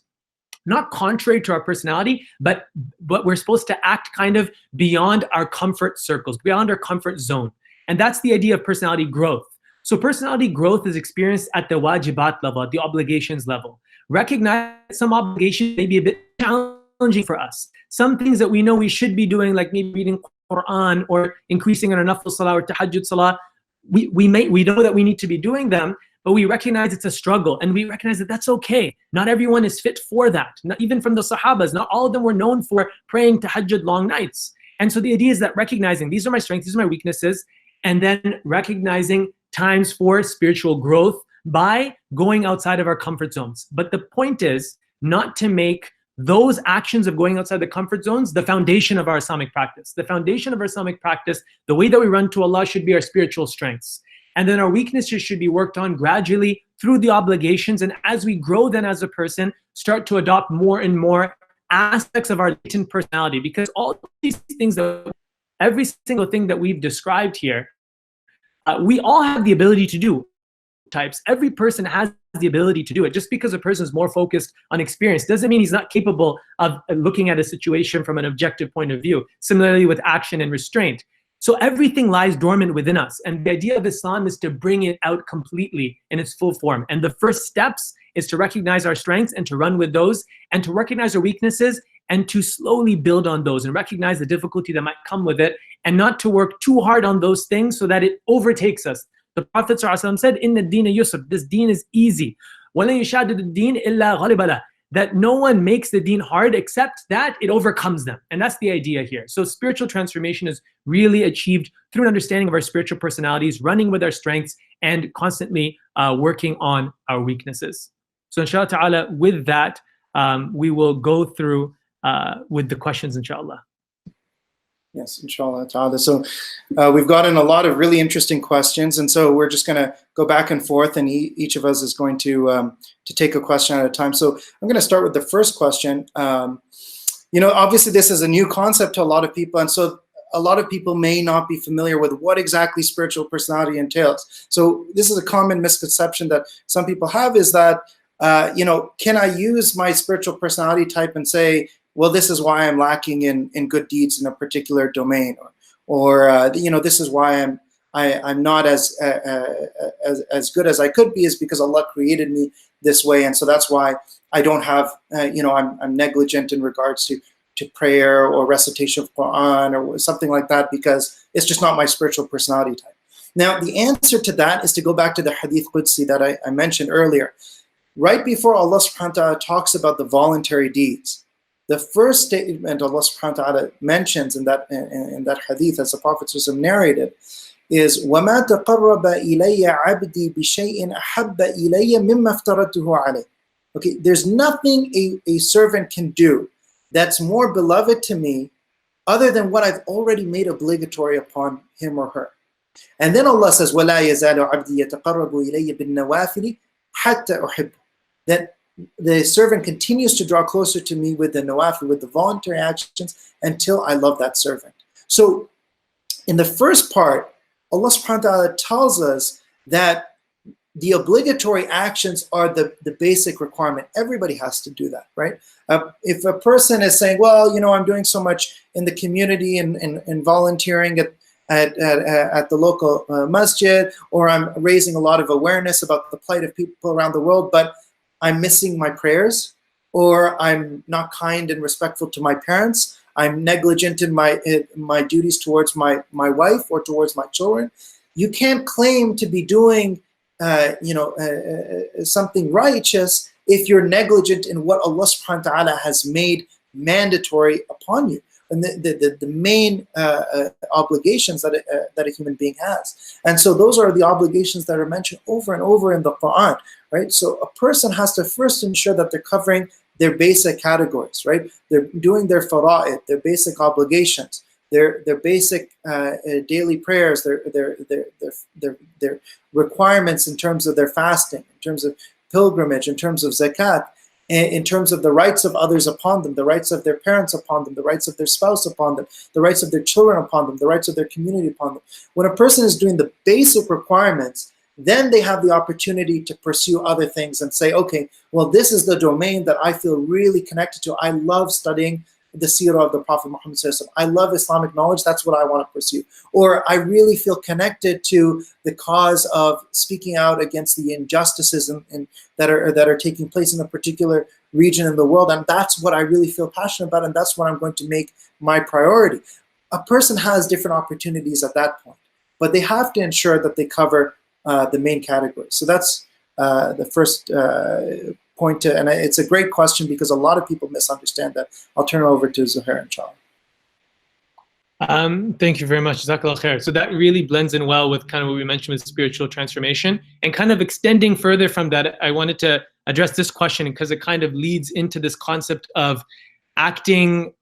not contrary to our personality, but we're supposed to act kind of beyond our comfort circles, beyond our comfort zone. And that's the idea of personality growth. So personality growth is experienced at the wajibat level, at the obligations level. Recognize some obligations may be a bit challenging for us. Some things that we know we should be doing, like maybe reading Quran or increasing in our nafil salah or tahajjud salah, we know that we need to be doing them, but we recognize it's a struggle, and we recognize that that's okay. Not everyone is fit for that. Not even from the Sahabas, not all of them were known for praying tahajjud long nights. And so the idea is that recognizing these are my strengths, these are my weaknesses, and then recognizing times for spiritual growth by going outside of our comfort zones. But the point is not to make those actions of going outside the comfort zones the foundation of our Islamic practice. The foundation of our Islamic practice, the way that we run to Allah, should be our spiritual strengths. And then our weaknesses should be worked on gradually through the obligations. And as we grow then as a person, start to adopt more and more aspects of our latent personality. Because all these things, every single thing that we've described here, we all have the ability to do types. Every person has the ability to do it. Just because a person is more focused on experience doesn't mean he's not capable of looking at a situation from an objective point of view. Similarly with action and restraint. So everything lies dormant within us. And the idea of Islam is to bring it out completely in its full form. And the first steps is to recognize our strengths and to run with those, and to recognize our weaknesses and to slowly build on those and recognize the difficulty that might come with it, and not to work too hard on those things so that it overtakes us. The Prophet ﷺ said, "Inna ad-deena yusr," this deen is easy. وَلَن يُشَادِدُ الدِّينَ إِلَّا غَلِبَ لَهُ, that no one makes the deen hard except that it overcomes them. And that's the idea here. So spiritual transformation is really achieved through an understanding of our spiritual personalities, running with our strengths, and constantly working on our weaknesses. So inshallah ta'ala, with that, we will go through with the questions, inshallah. Yes, inshallah ta'ala. So we've gotten a lot of really interesting questions, and so we're just going to go back and forth, and each of us is going to take a question at a time. So I'm going to start with the first question. Obviously this is a new concept to a lot of people, and so a lot of people may not be familiar with what exactly spiritual personality entails. So this is a common misconception that some people have, is that, can I use my spiritual personality type and say, well, this is why I'm lacking in good deeds in a particular domain, or this is why I'm not as good as I could be, is because Allah created me this way, and so that's why I don't have, I'm negligent in regards to prayer or recitation of Quran or something like that, because it's just not my spiritual personality type. Now, the answer to that is to go back to the Hadith Qudsi that I mentioned earlier. Right before Allah subhanahu wa ta'ala talks about the voluntary deeds, the first statement Allah subhanahu wa ta'ala mentions in that hadith, as the Prophet narrated, is وَمَا تَقَرَّبَ إِلَيَّ عَبْدِي بِشَيْءٍ أَحَبَّ إِلَيَّ مِمَّا افْتَرَضْتُهُ عَلَيْهِ. Okay, there's nothing a servant can do that's more beloved to me other than what I've already made obligatory upon him or her. And then Allah says, وَلَا يَزَالُ عَبْدِي يَتَقَرَّبُ إِلَيَّ بِالنَّوَافِلِ حَتَّى أُحِبُّهُ. That the servant continues to draw closer to me with the nawafil, with the voluntary actions, until I love that servant. So in the first part, Allah subhanahu wa ta'ala tells us that the obligatory actions are the basic requirement. Everybody has to do that, right? If a person is saying, well, I'm doing so much in the community and volunteering at the local masjid, or I'm raising a lot of awareness about the plight of people around the world, but I'm missing my prayers, or I'm not kind and respectful to my parents, I'm negligent in my duties towards my wife or towards my children. You can't claim to be doing something righteous if you're negligent in what Allah subhanahu wa ta'ala has made mandatory upon you. and the main obligations that that a human being has. And so those are the obligations that are mentioned over and over in the Quran, right? So a person has to first ensure that they're covering their basic categories, right? They're doing their fara'id, their basic obligations, their basic daily prayers, their requirements in terms of their fasting, in terms of pilgrimage, in terms of zakat, in terms of the rights of others upon them, the rights of their parents upon them, the rights of their spouse upon them, the rights of their children upon them, the rights of their community upon them. When a person is doing the basic requirements, then they have the opportunity to pursue other things and say, okay, well, this is the domain that I feel really connected to. I love studying the seerah of the Prophet Muhammad SAW. I love Islamic knowledge. That's what I want to pursue. Or I really feel connected to the cause of speaking out against the injustices that are taking place in a particular region in the world. And that's what I really feel passionate about. And that's what I'm going to make my priority. A person has different opportunities at that point, but they have to ensure that they cover the main categories. So that's the first point, and it's a great question because a lot of people misunderstand that. I'll turn it over to Zohair, inshallah. Thank you very much. Jazakallah khair. So that really blends in well with kind of what we mentioned with spiritual transformation. And kind of extending further from that, I wanted to address this question because it kind of leads into this concept of acting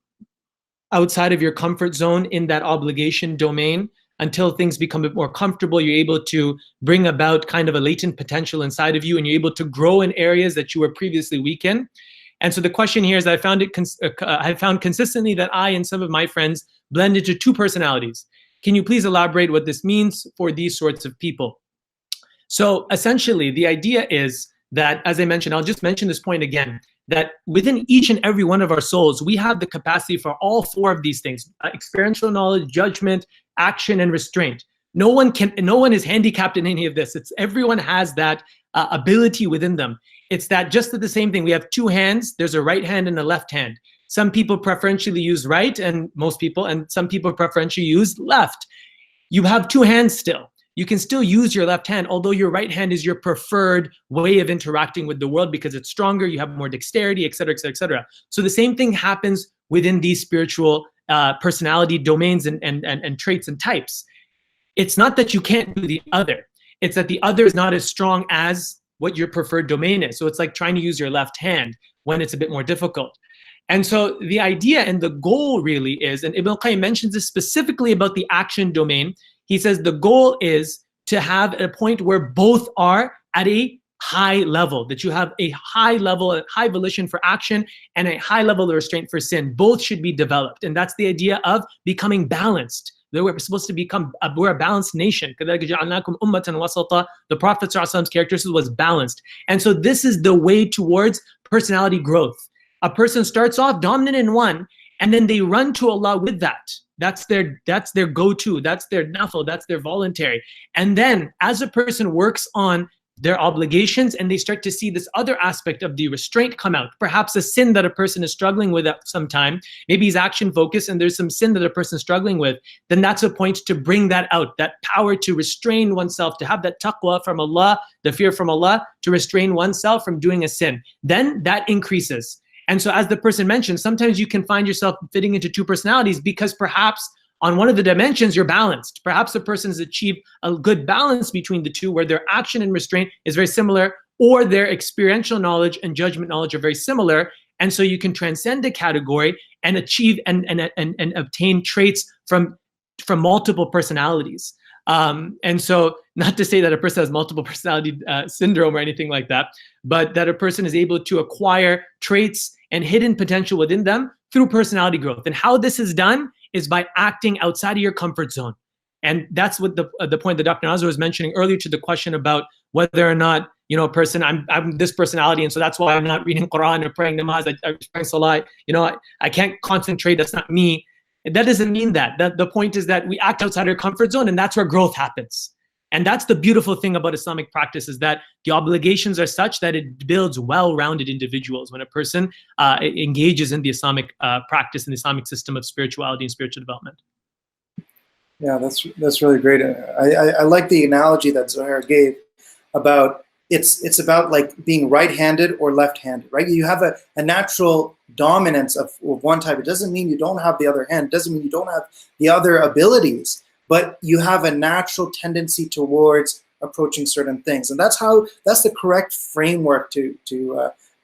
outside of your comfort zone in that obligation domain. Until things become a bit more comfortable, you're able to bring about kind of a latent potential inside of you, and you're able to grow in areas that you were previously weak in. And so the question here is, I found consistently that I and some of my friends blend into two personalities. Can you please elaborate what this means for these sorts of people? So essentially, the idea is that, as I mentioned, I'll just mention this point again, that within each and every one of our souls, we have the capacity for all four of these things: experiential knowledge, judgment, action, and restraint. No one is handicapped in any of this. Everyone has that ability within them. It's that just the same thing. We have two hands. There's a right hand and a left hand. Some people preferentially use right, and most people, and some people preferentially use left. You have two hands still. You can still use your left hand, although your right hand is your preferred way of interacting with the world because it's stronger, you have more dexterity, et cetera, et cetera, et cetera. So the same thing happens within these spiritual personality domains and traits and types. It's not that you can't do the other. It's that the other is not as strong as what your preferred domain is. So it's like trying to use your left hand when it's a bit more difficult. And so the idea and the goal really is, and Ibn al-Qayyim mentions this specifically about the action domain. He says the goal is to have a point where both are at a high level, that you have a high level, a high volition for action and a high level of restraint for sin. Both should be developed. And that's the idea of becoming balanced. That we're supposed to become, we're a balanced nation. The Prophet's characteristic was balanced. And so this is the way towards personality growth. A person starts off dominant in one, and then they run to Allah with that. That's their go-to, that's their nafil, that's their voluntary. And then as a person works on their obligations and they start to see this other aspect of the restraint come out, perhaps a sin that a person is struggling with at some time, maybe he's action focused and there's some sin that a person is struggling with, then that's a point to bring that out, that power to restrain oneself, to have that taqwa from Allah, the fear from Allah, to restrain oneself from doing a sin. Then that increases. And so as the person mentioned, sometimes you can find yourself fitting into two personalities because perhaps on one of the dimensions you're balanced. Perhaps a person has achieved a good balance between the two where their action and restraint is very similar, or their experiential knowledge and judgment knowledge are very similar. And so you can transcend a category and achieve and obtain traits from multiple personalities. And so not to say that a person has multiple personality syndrome or anything like that, but that a person is able to acquire traits and hidden potential within them through personality growth. And how this is done is by acting outside of your comfort zone. And that's what the point that Dr. Nazir was mentioning earlier to the question about whether or not, you know, a person, I'm this personality, and so that's why I'm not reading Quran or praying namaz, I'm praying salah, you know, I can't concentrate, that's not me. That doesn't mean that. The point is that we act outside our comfort zone, and that's where growth happens. And that's the beautiful thing about Islamic practice, is that the obligations are such that it builds well-rounded individuals when a person engages in the Islamic practice and the Islamic system of spirituality and spiritual development. Yeah, that's really great. I like the analogy that Zohair gave about it's about like being right-handed or left-handed, right? You have a natural dominance of one type. It doesn't mean you don't have the other hand. It doesn't mean you don't have the other abilities, but you have a natural tendency towards approaching certain things. And that's the correct framework to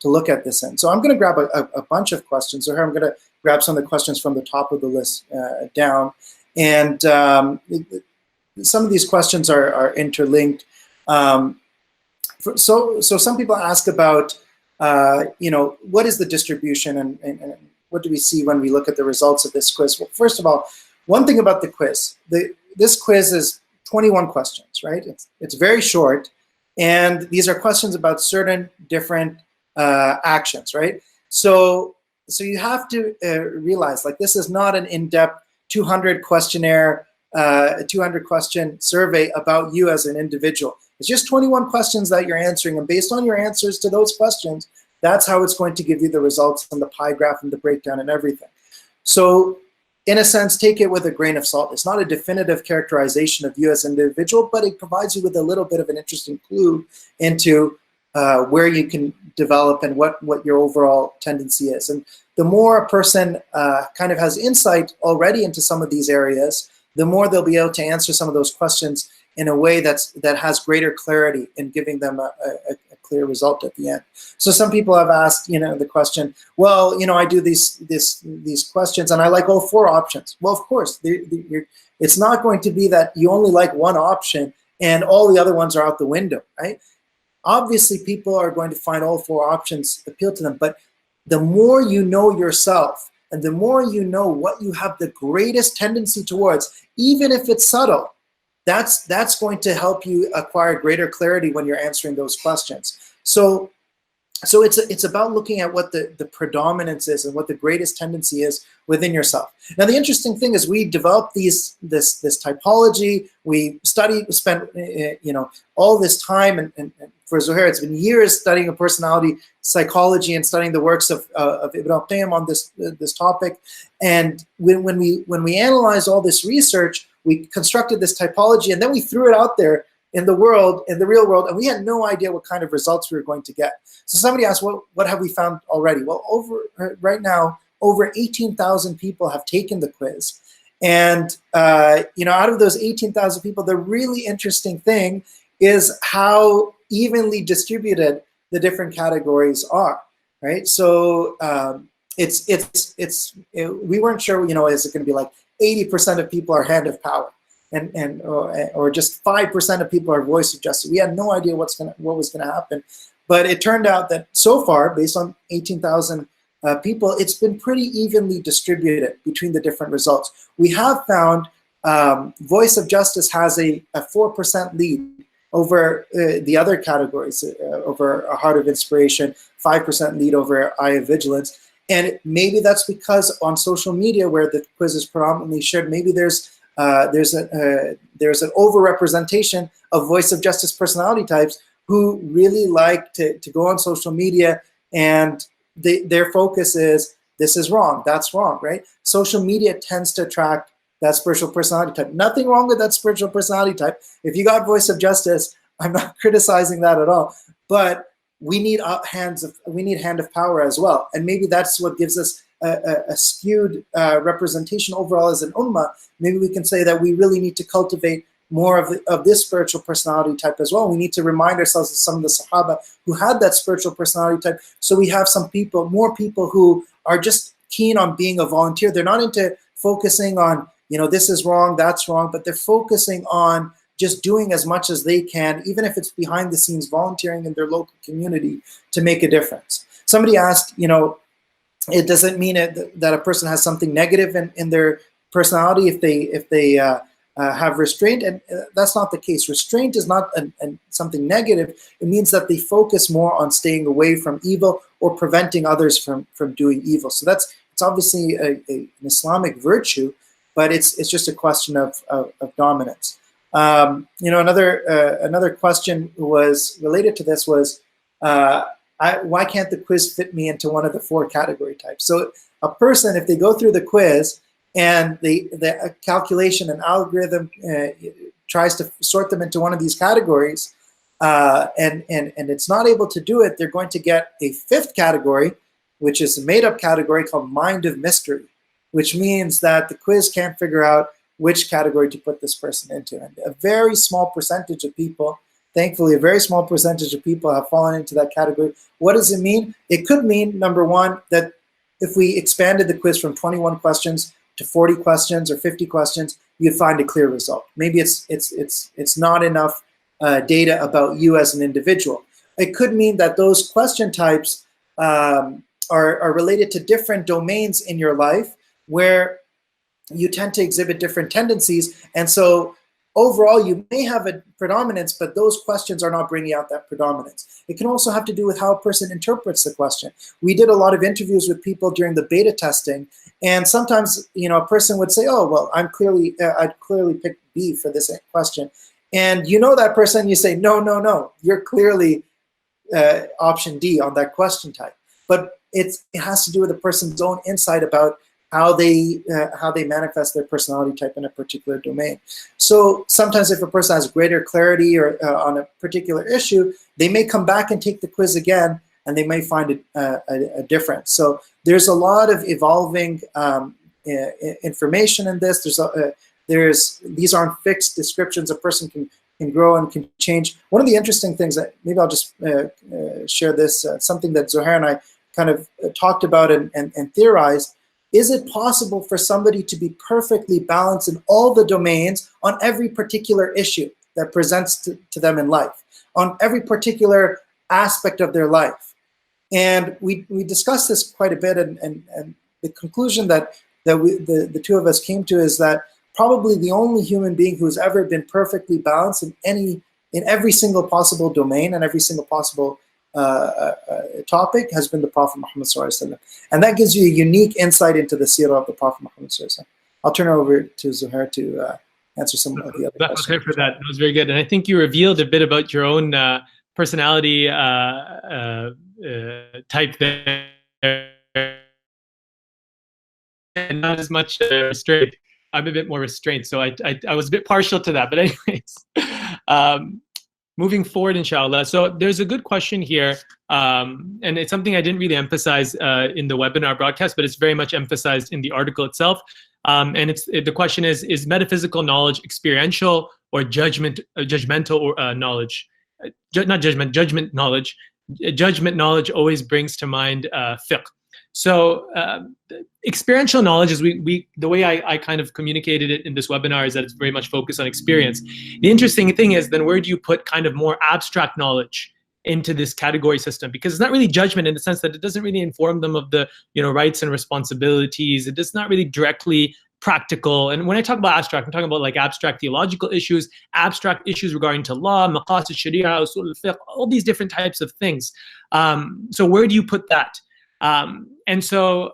look at this in. So I'm going to grab a bunch of questions. So here I'm going to grab some of the questions from the top of the list down. And some of these questions are interlinked. So some people ask about, what is the distribution and what do we see when we look at the results of this quiz? Well, first of all, one thing about the quiz, this quiz is 21 questions, right? It's very short, and these are questions about certain different actions, right? So you have to realize, like, this is not an in-depth 200 questionnaire, 200 question survey about you as an individual. It's just 21 questions that you're answering, and based on your answers to those questions, that's how it's going to give you the results and the pie graph and the breakdown and everything. So in a sense, take it with a grain of salt. It's not a definitive characterization of you as an individual, but it provides you with a little bit of an interesting clue into where you can develop and what your overall tendency is. And the more a person kind of has insight already into some of these areas, the more they'll be able to answer some of those questions in a way that has greater clarity in giving them a clear result at the end. So some people have asked, the question, well, I do these questions and I like all 4 options. Well, of course, it's not going to be that you only like one option and all the other ones are out the window, right? Obviously, people are going to find all 4 options appeal to them, but the more you know yourself and the more you know what you have the greatest tendency towards, even if it's subtle, that's going to help you acquire greater clarity when you're answering those questions. So it's about looking at what the predominance is and what the greatest tendency is within yourself. Now, the interesting thing is we developed this typology. We spent all this time, and for Zohair, it's been years studying personality psychology and studying the works of Ibn al-Qayyim on this topic. And when we analyzed all this research, we constructed this typology, and then we threw it out there in the real world, and we had no idea what kind of results we were going to get. So somebody asked, what have we found already? Well, right now, over 18,000 people have taken the quiz. And out of those 18,000 people, the really interesting thing is how evenly distributed the different categories are, right? So we weren't sure, is it going to be like 80% of people are hand of power, or just 5% of people are voice adjusted. We had no idea what was going to happen, but it turned out that so far, based on 18,000 people, it's been pretty evenly distributed between the different results. We have found voice of justice has a 4% lead over the other categories, over a heart of inspiration, 5% lead over eye of vigilance. And maybe that's because on social media, where the quiz is predominantly shared, maybe there's an overrepresentation of voice of justice personality types who really like to go on social media, and their focus is, this is wrong, that's wrong, right? Social media tends to attract that spiritual personality type. Nothing wrong with that spiritual personality type. If you got voice of justice, I'm not criticizing that at all, but we need hand of power as well. And maybe that's what gives us a skewed representation overall as an ummah. Maybe we can say that we really need to cultivate more of this spiritual personality type as well. We need to remind ourselves of some of the Sahaba who had that spiritual personality type. So we have more people who are just keen on being a volunteer. They're not into focusing on, this is wrong, that's wrong, but they're focusing on just doing as much as they can, even if it's behind the scenes, volunteering in their local community to make a difference. Somebody asked, it doesn't mean that a person has something negative in their personality if they have restraint, and that's not the case. Restraint is not something negative. It means that they focus more on staying away from evil or preventing others from doing evil. So it's obviously an Islamic virtue, but it's just a question of dominance. Another question was related to this was, why can't the quiz fit me into one of the 4 category types? So a person, if they go through the quiz and the calculation and algorithm tries to sort them into one of these categories, and it's not able to do it, they're going to get a fifth category, which is a made-up category called Mind of Mystery, which means that the quiz can't figure out which category to put this person into. And a very small percentage of people, thankfully, a very small percentage of people have fallen into that category. What does it mean? It could mean, number one, that if we expanded the quiz from 21 questions to 40 questions or 50 questions, you'd find a clear result. Maybe it's not enough data about you as an individual. It could mean that those question types are related to different domains in your life where you tend to exhibit different tendencies. And so overall, you may have a predominance, but those questions are not bringing out that predominance. It can also have to do with how a person interprets the question. We did a lot of interviews with people during the beta testing, and sometimes, a person would say, "Oh, well, I'd clearly pick B for this question," and that person, you say, "No, you're clearly option D on that question type." But it has to do with a person's own insight about how they manifest their personality type in a particular domain. So sometimes if a person has greater clarity or on a particular issue, they may come back and take the quiz again, and they may find a difference. So there's a lot of evolving information in this. These aren't fixed descriptions. A person can grow and can change. One of the interesting things that maybe I'll just share this, something that Zohair and I kind of talked about and theorized. Is it possible for somebody to be perfectly balanced in all the domains on every particular issue that presents to them in life, on every particular aspect of their life? And we discussed this quite a bit, and the conclusion that the two of us came to is that probably the only human being who's ever been perfectly balanced in every single possible domain and every single possible topic has been the Prophet Muhammad sallallahu alaihi wasallam, and that gives you a unique insight into the seerah of the Prophet Muhammad sallallahu alaihi wasallam. I'll turn it over to Zohair to answer some of the other questions. Okay, for that. That was very good, and I think you revealed a bit about your own personality type there, and not as much restraint. I'm a bit more restrained, so I was a bit partial to that. But anyways. Moving forward, inshallah. So there's a good question here, and it's something I didn't really emphasize in the webinar broadcast, but it's very much emphasized in the article itself. And the question is metaphysical knowledge experiential or judgmental or knowledge? Not judgment, judgment knowledge. Judgment knowledge always brings to mind fiqh. So experiential knowledge is the way I kind of communicated it in this webinar is that it's very much focused on experience. The interesting thing is then where do you put kind of more abstract knowledge into this category system? Because it's not really judgment in the sense that it doesn't really inform them of the rights and responsibilities. It is not really directly practical. And when I talk about abstract, I'm talking about like abstract theological issues, abstract issues regarding to law, maqasid sharia, usul al-fiqh, all these different types of things. So where do you put that? And so,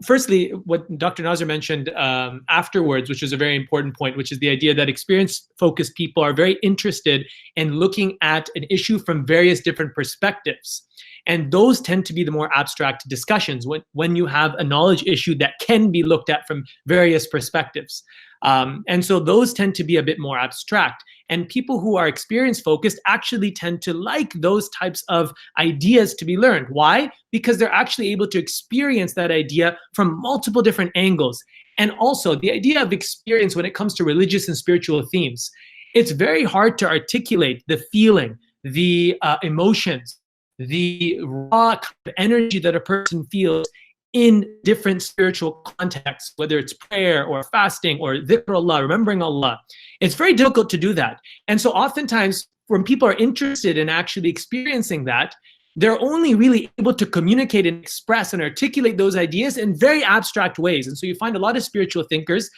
firstly, what Dr. Nazir mentioned afterwards, which is a very important point, which is the idea that experience-focused people are very interested in looking at an issue from various different perspectives. And those tend to be the more abstract discussions when you have a knowledge issue that can be looked at from various perspectives. And so those tend to be a bit more abstract. And people who are experience focused actually tend to like those types of ideas to be learned. Why? Because they're actually able to experience that idea from multiple different angles. And also the idea of experience when it comes to religious and spiritual themes, it's very hard to articulate the feeling, the emotions, the raw kind of energy that a person feels in different spiritual contexts, whether it's prayer or fasting or dhikrullah, remembering Allah. It's very difficult to do that. And so oftentimes when people are interested in actually experiencing that, they're only really able to communicate and express and articulate those ideas in very abstract ways. And so you find a lot of spiritual thinkers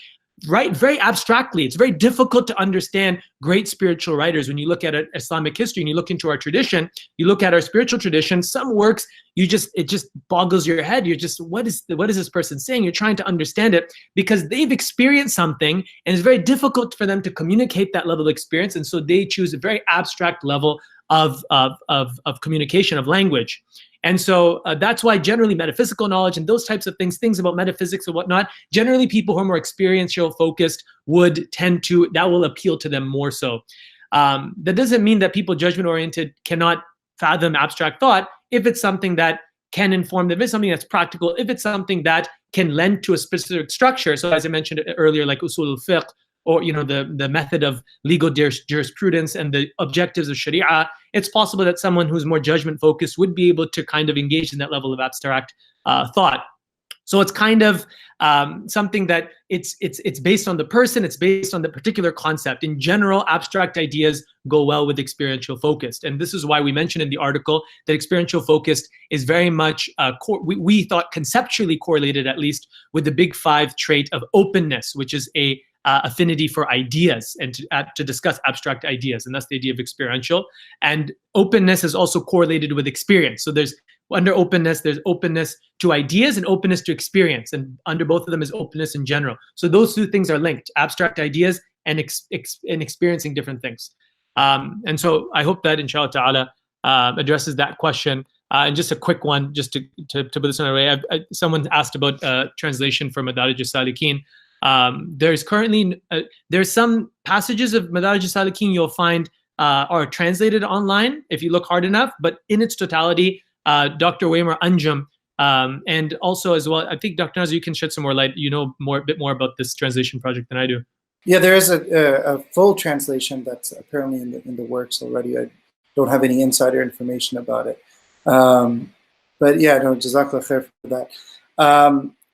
write very abstractly. It's very difficult to understand great spiritual writers. When you look at Islamic history and you look into our tradition, you look at our spiritual tradition, some works, it just boggles your head. You're just, what is this person saying? You're trying to understand it because they've experienced something and it's very difficult for them to communicate that level of experience. And so they choose a very abstract level of communication, of language. And so that's why generally metaphysical knowledge and those types of things about metaphysics and whatnot, generally people who are more experiential focused would tend to, that will appeal to them more so. That doesn't mean that people judgment-oriented cannot fathom abstract thought if it's something that can inform them, if it's something that's practical, if it's something that can lend to a specific structure. So as I mentioned earlier, like usul al-fiqh, or the method of legal jurisprudence and the objectives of Sharia, it's possible that someone who's more judgment focused would be able to kind of engage in that level of abstract thought. So it's kind of something that it's based on the person, it's based on the particular concept. In general, abstract ideas go well with experiential focused. And this is why we mentioned in the article that experiential focused is very much, we thought conceptually correlated at least with the big 5 trait of openness, which is a affinity for ideas and to discuss abstract ideas. And that's the idea of experiential. And openness is also correlated with experience. So there's under openness, there's openness to ideas and openness to experience. And under both of them is openness in general. So those 2 things are linked, abstract ideas and experiencing different things. And so I hope that inshallah ta'ala addresses that question. And just a quick one, just to put this in a way, someone asked about translation for Madarij al-Salikin. There's currently, there's some passages of Madarij al-Salikin you'll find are translated online if you look hard enough, but in its totality, Dr. Waymar Anjum, and also as well, I think Dr. Nazir, you can shed some more light. You know a bit more about this translation project than I do. Yeah, there is a full translation that's apparently in the works already. I don't have any insider information about it. But yeah, no, Jazakallah khair for that.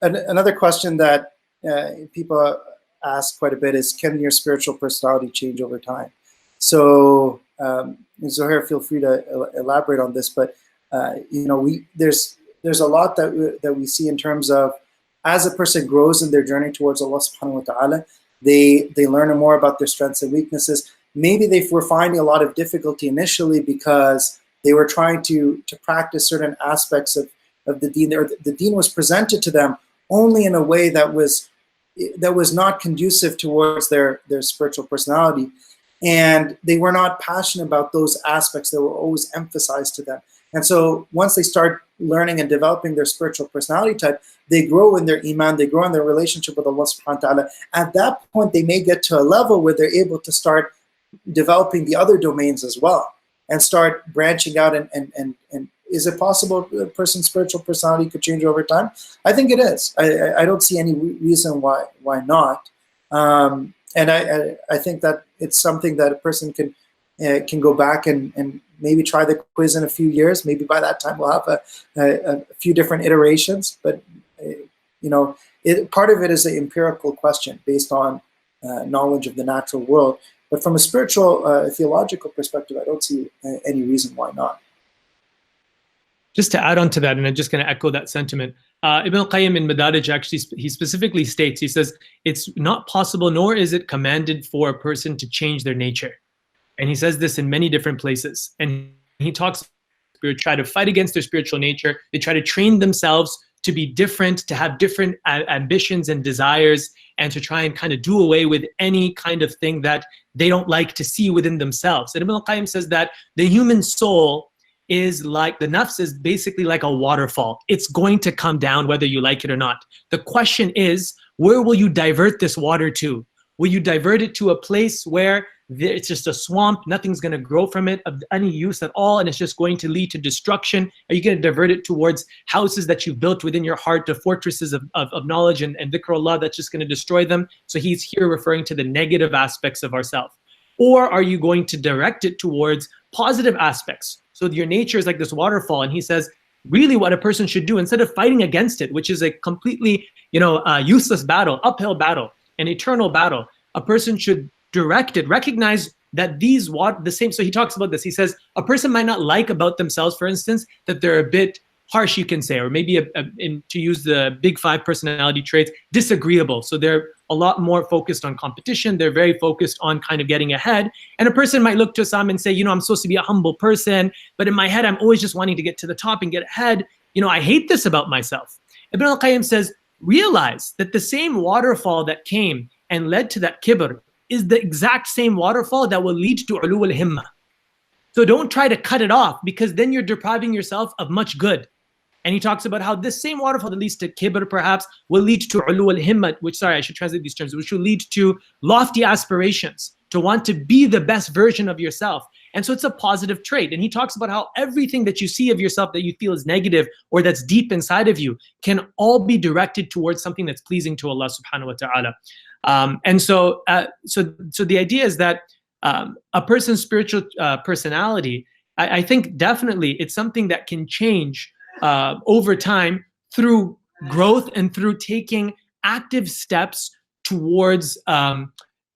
Another question that people ask quite a bit is, can your spiritual personality change over time? So Zohair, feel free to elaborate on this, but there's a lot that we see in terms of, as a person grows in their journey towards Allah subhanahu wa ta'ala, they learn more about their strengths and weaknesses. Maybe they were finding a lot of difficulty initially because they were trying to practice certain aspects of the deen, or the deen was presented to them only in a way that was not conducive towards their spiritual personality. And they were not passionate about those aspects that were always emphasized to them. And so once they start learning and developing their spiritual personality type, they grow in their iman, they grow in their relationship with Allah subhanahu wa ta'ala. At that point, they may get to a level where they're able to start developing the other domains as well and start branching out. And is it possible a person's spiritual personality could change over time? I think it is. I don't see any reason why not. And I think that it's something that a person can go back and maybe try the quiz in a few years. Maybe by that time we'll have a few different iterations. But part of it is an empirical question based on knowledge of the natural world. But from a spiritual, theological perspective, I don't see any reason why not. Just to add on to that, and I'm just going to echo that sentiment, Ibn al-Qayyim in Madarij actually, he specifically states, he says, it's not possible, nor is it commanded for a person to change their nature. And he says this in many different places. And he talks, they try to fight against their spiritual nature. They try to train themselves to be different, to have different ambitions and desires, and to try and kind of do away with any kind of thing that they don't like to see within themselves. And Ibn al-Qayyim says that the human soul is like, the nafs is basically like a waterfall. It's going to come down whether you like it or not. The question is, where will you divert this water to? Will you divert it to a place where it's just a swamp, nothing's going to grow from it of any use at all, and it's just going to lead to destruction? Are you going to divert it towards houses that you've built within your heart, to fortresses of knowledge and dhikrullah that's just going to destroy them? So he's here referring to the negative aspects of ourself. Or are you going to direct it towards positive aspects? So your nature is like this waterfall, and he says, really what a person should do, instead of fighting against it, which is a completely useless battle, uphill battle, an eternal battle, a person should direct it, recognize that the same, so he talks about this, he says, a person might not like about themselves, for instance, that they're a bit harsh, you can say, or maybe to use the big 5 personality traits, disagreeable. So they're a lot more focused on competition. They're very focused on kind of getting ahead. And a person might look to some and say, I'm supposed to be a humble person, but in my head, I'm always just wanting to get to the top and get ahead. I hate this about myself. Ibn al-Qayyim says, realize that the same waterfall that came and led to that kibr is the exact same waterfall that will lead to ulu al-himma. So don't try to cut it off, because then you're depriving yourself of much good. And he talks about how this same waterfall that leads to kibr perhaps will lead to ulu al-himma, which, sorry, I should translate these terms, which will lead to lofty aspirations, to want to be the best version of yourself. And so it's a positive trait. And he talks about how everything that you see of yourself that you feel is negative or that's deep inside of you can all be directed towards something that's pleasing to Allah subhanahu wa ta'ala. So the idea is that a person's spiritual personality, I think definitely it's something that can change over time through growth and through taking active steps towards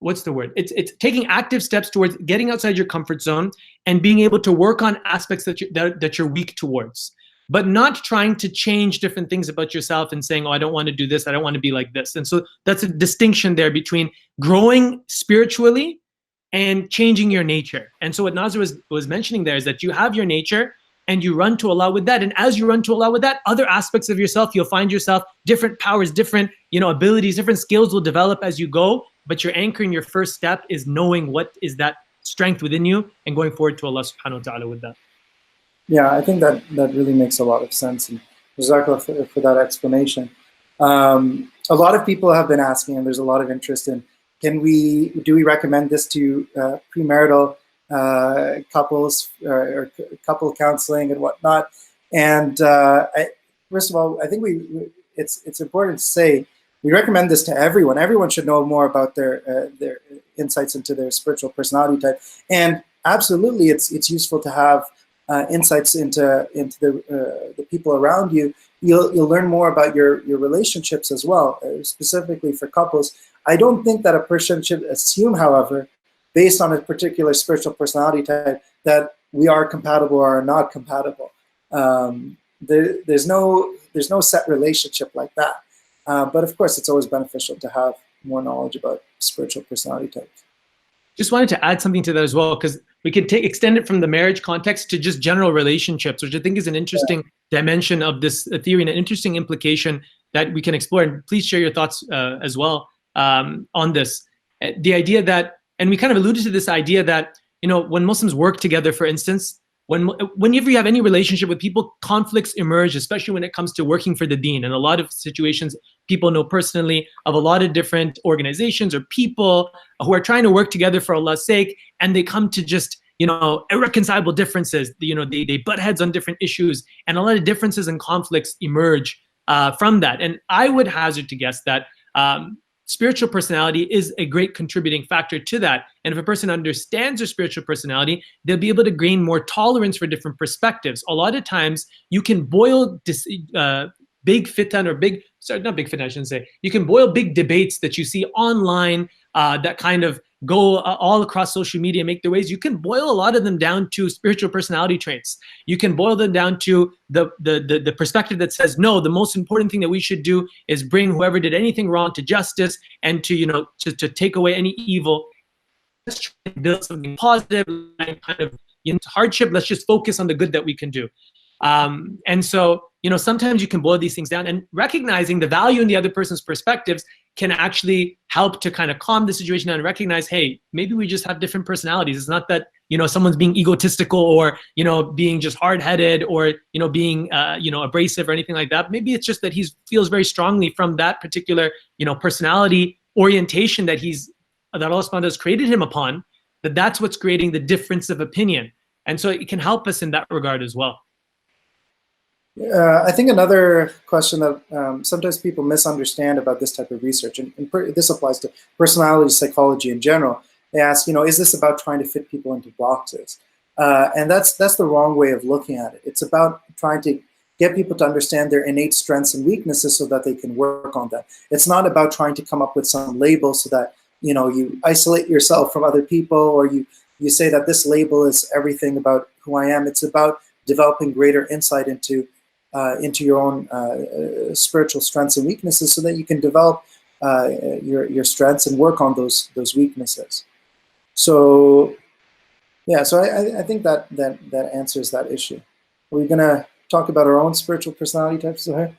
what's the word? It's taking active steps towards getting outside your comfort zone and being able to work on aspects that you're weak towards, but not trying to change different things about yourself and saying, oh, I don't want to do this, I don't want to be like this. And so that's a distinction there between growing spiritually and changing your nature. And so what Nazir was mentioning there is that you have your nature and you run to Allah with that. And as you run to Allah with that, other aspects of yourself, you'll find yourself, different powers, different abilities, different skills will develop as you go. But your anchoring, your first step is knowing what is that strength within you and going forward to Allah subhanahu wa ta'ala with that. Yeah, I think that really makes a lot of sense. And Jazakallah for that explanation. A lot of people have been asking, and there's a lot of interest in, do we recommend this to premarital couples or couple counseling and whatnot? And first of all, I think it's important to say we recommend this to everyone. Everyone should know more about their insights into their spiritual personality type. And absolutely, it's useful to have insights into the people around you. You'll learn more about your relationships as well, specifically for couples. I don't think that a person should assume, however, based on a particular spiritual personality type, that we are compatible or are not compatible. There's no set relationship like that. But of course, it's always beneficial to have more knowledge about spiritual personality types. Just wanted to add something to that as well, because we can extend it from the marriage context to just general relationships, which I think is an interesting dimension of this theory and an interesting implication that we can explore. And please share your thoughts as well on this. The idea that, and we kind of alluded to this idea that, when Muslims work together, for instance, whenever you have any relationship with people, conflicts emerge, especially when it comes to working for the deen. And a lot of situations people know personally of a lot of different organizations or people who are trying to work together for Allah's sake, and they come to just, irreconcilable differences. They butt heads on different issues, and a lot of differences and conflicts emerge from that. And I would hazard to guess that spiritual personality is a great contributing factor to that. And if a person understands their spiritual personality, they'll be able to gain more tolerance for different perspectives. A lot of times you can boil big fitan or not big fitan, I shouldn't say. You can boil big debates that you see online that kind of go all across social media, make their ways. You can boil a lot of them down to spiritual personality traits. You can boil them down to the perspective that says, no, the most important thing that we should do is bring whoever did anything wrong to justice and to take away any evil. Let's try to build something positive and kind of hardship. Let's just focus on the good that we can do. And so, sometimes you can boil these things down, and recognizing the value in the other person's perspectives can actually help to kind of calm the situation down and recognize, hey, maybe we just have different personalities. It's not that, someone's being egotistical or, being just hard-headed or, being, abrasive or anything like that. Maybe it's just that he feels very strongly from that particular, personality orientation that Allah subhanahu wa ta'ala has created him upon, that's what's creating the difference of opinion. And so it can help us in that regard as well. I think another question that sometimes people misunderstand about this type of research, and this applies to personality psychology in general. They ask, is this about trying to fit people into boxes? And that's the wrong way of looking at it. It's about trying to get people to understand their innate strengths and weaknesses so that they can work on them. It's not about trying to come up with some label so that you isolate yourself from other people, or you say that this label is everything about who I am. It's about developing greater insight into your own spiritual strengths and weaknesses, so that you can develop your strengths and work on those weaknesses. So, yeah. So I think that answers that issue. Are we gonna talk about our own spiritual personality types, Zohair?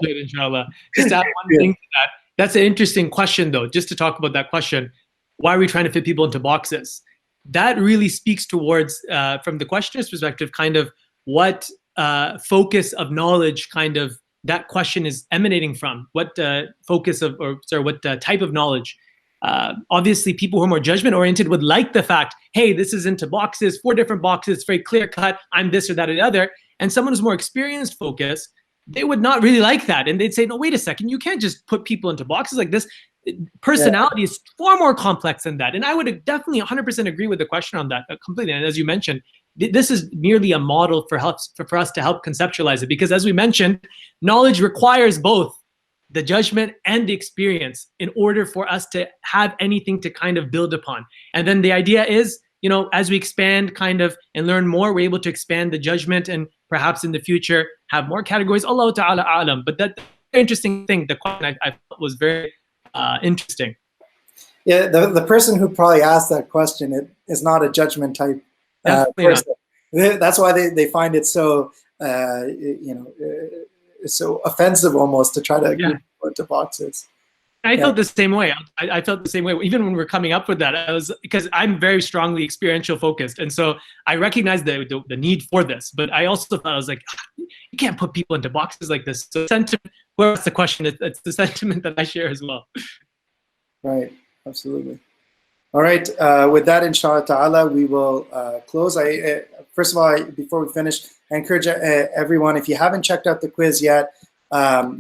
Inshallah. Just to add one thing to that. That's an interesting question, though. Just to talk about that question, why are we trying to fit people into boxes? That really speaks towards, from the questioner's perspective, kind of what focus of knowledge kind of that question is emanating from. What focus of, or sorry, what type of knowledge? Obviously, people who are more judgment oriented would like the fact, hey, this is into boxes, 4 different boxes, very clear cut. I'm this or that or the other. And someone who's more experienced focused, they would not really like that. And they'd say, no, wait a second, you can't just put people into boxes like this. Personality is far more complex than that. And I would definitely 100% agree with the question on that completely. And as you mentioned, this is merely a model for us to help conceptualize it. Because as we mentioned, knowledge requires both the judgment and the experience in order for us to have anything to kind of build upon. And then the idea is, you know, as we expand kind of and learn more, we're able to expand the judgment and perhaps in the future have more categories. Allah Ta'ala A'lam. But that interesting thing, the question I thought was very interesting. Yeah, the person who probably asked that question is not a judgment type person. That's why they find it so, so offensive almost to try to put into boxes. I felt the same way. I felt the same way. Even when we were coming up with that, I was, because I'm very strongly experiential focused. And so I recognized the need for this, but I also thought, I was like, you can't put people into boxes like this. So sentiment, well, that's the question. It's the sentiment that I share as well. Right, absolutely. All right, with that, inshallah ta'ala, we will close. First of all, before we finish, I encourage everyone, if you haven't checked out the quiz yet,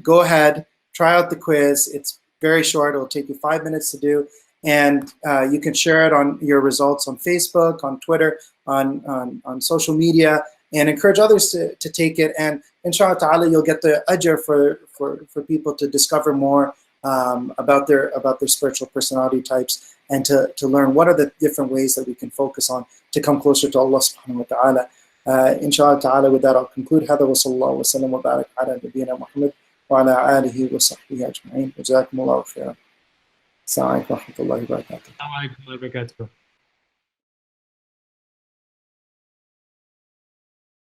go ahead, try out the quiz. It's very short. It'll take you 5 minutes to do. And you can share it on your results on Facebook, on Twitter, on social media, and encourage others to take it. And inshallah ta'ala, you'll get the ajr for people to discover more about their spiritual personality types, and to learn what are the different ways that we can focus on to come closer to Allah subhanahu wa ta'ala. Inshallah ta'ala, with that, I'll conclude. Hada wa sallallahu wa sallam wa barak ala nabiyyina Muhammad wa ala alihi wa sahbihi ajma'in. Jazakumullahu khairan. Assalamu alaikum wa rahmatullahi wa barakatuh.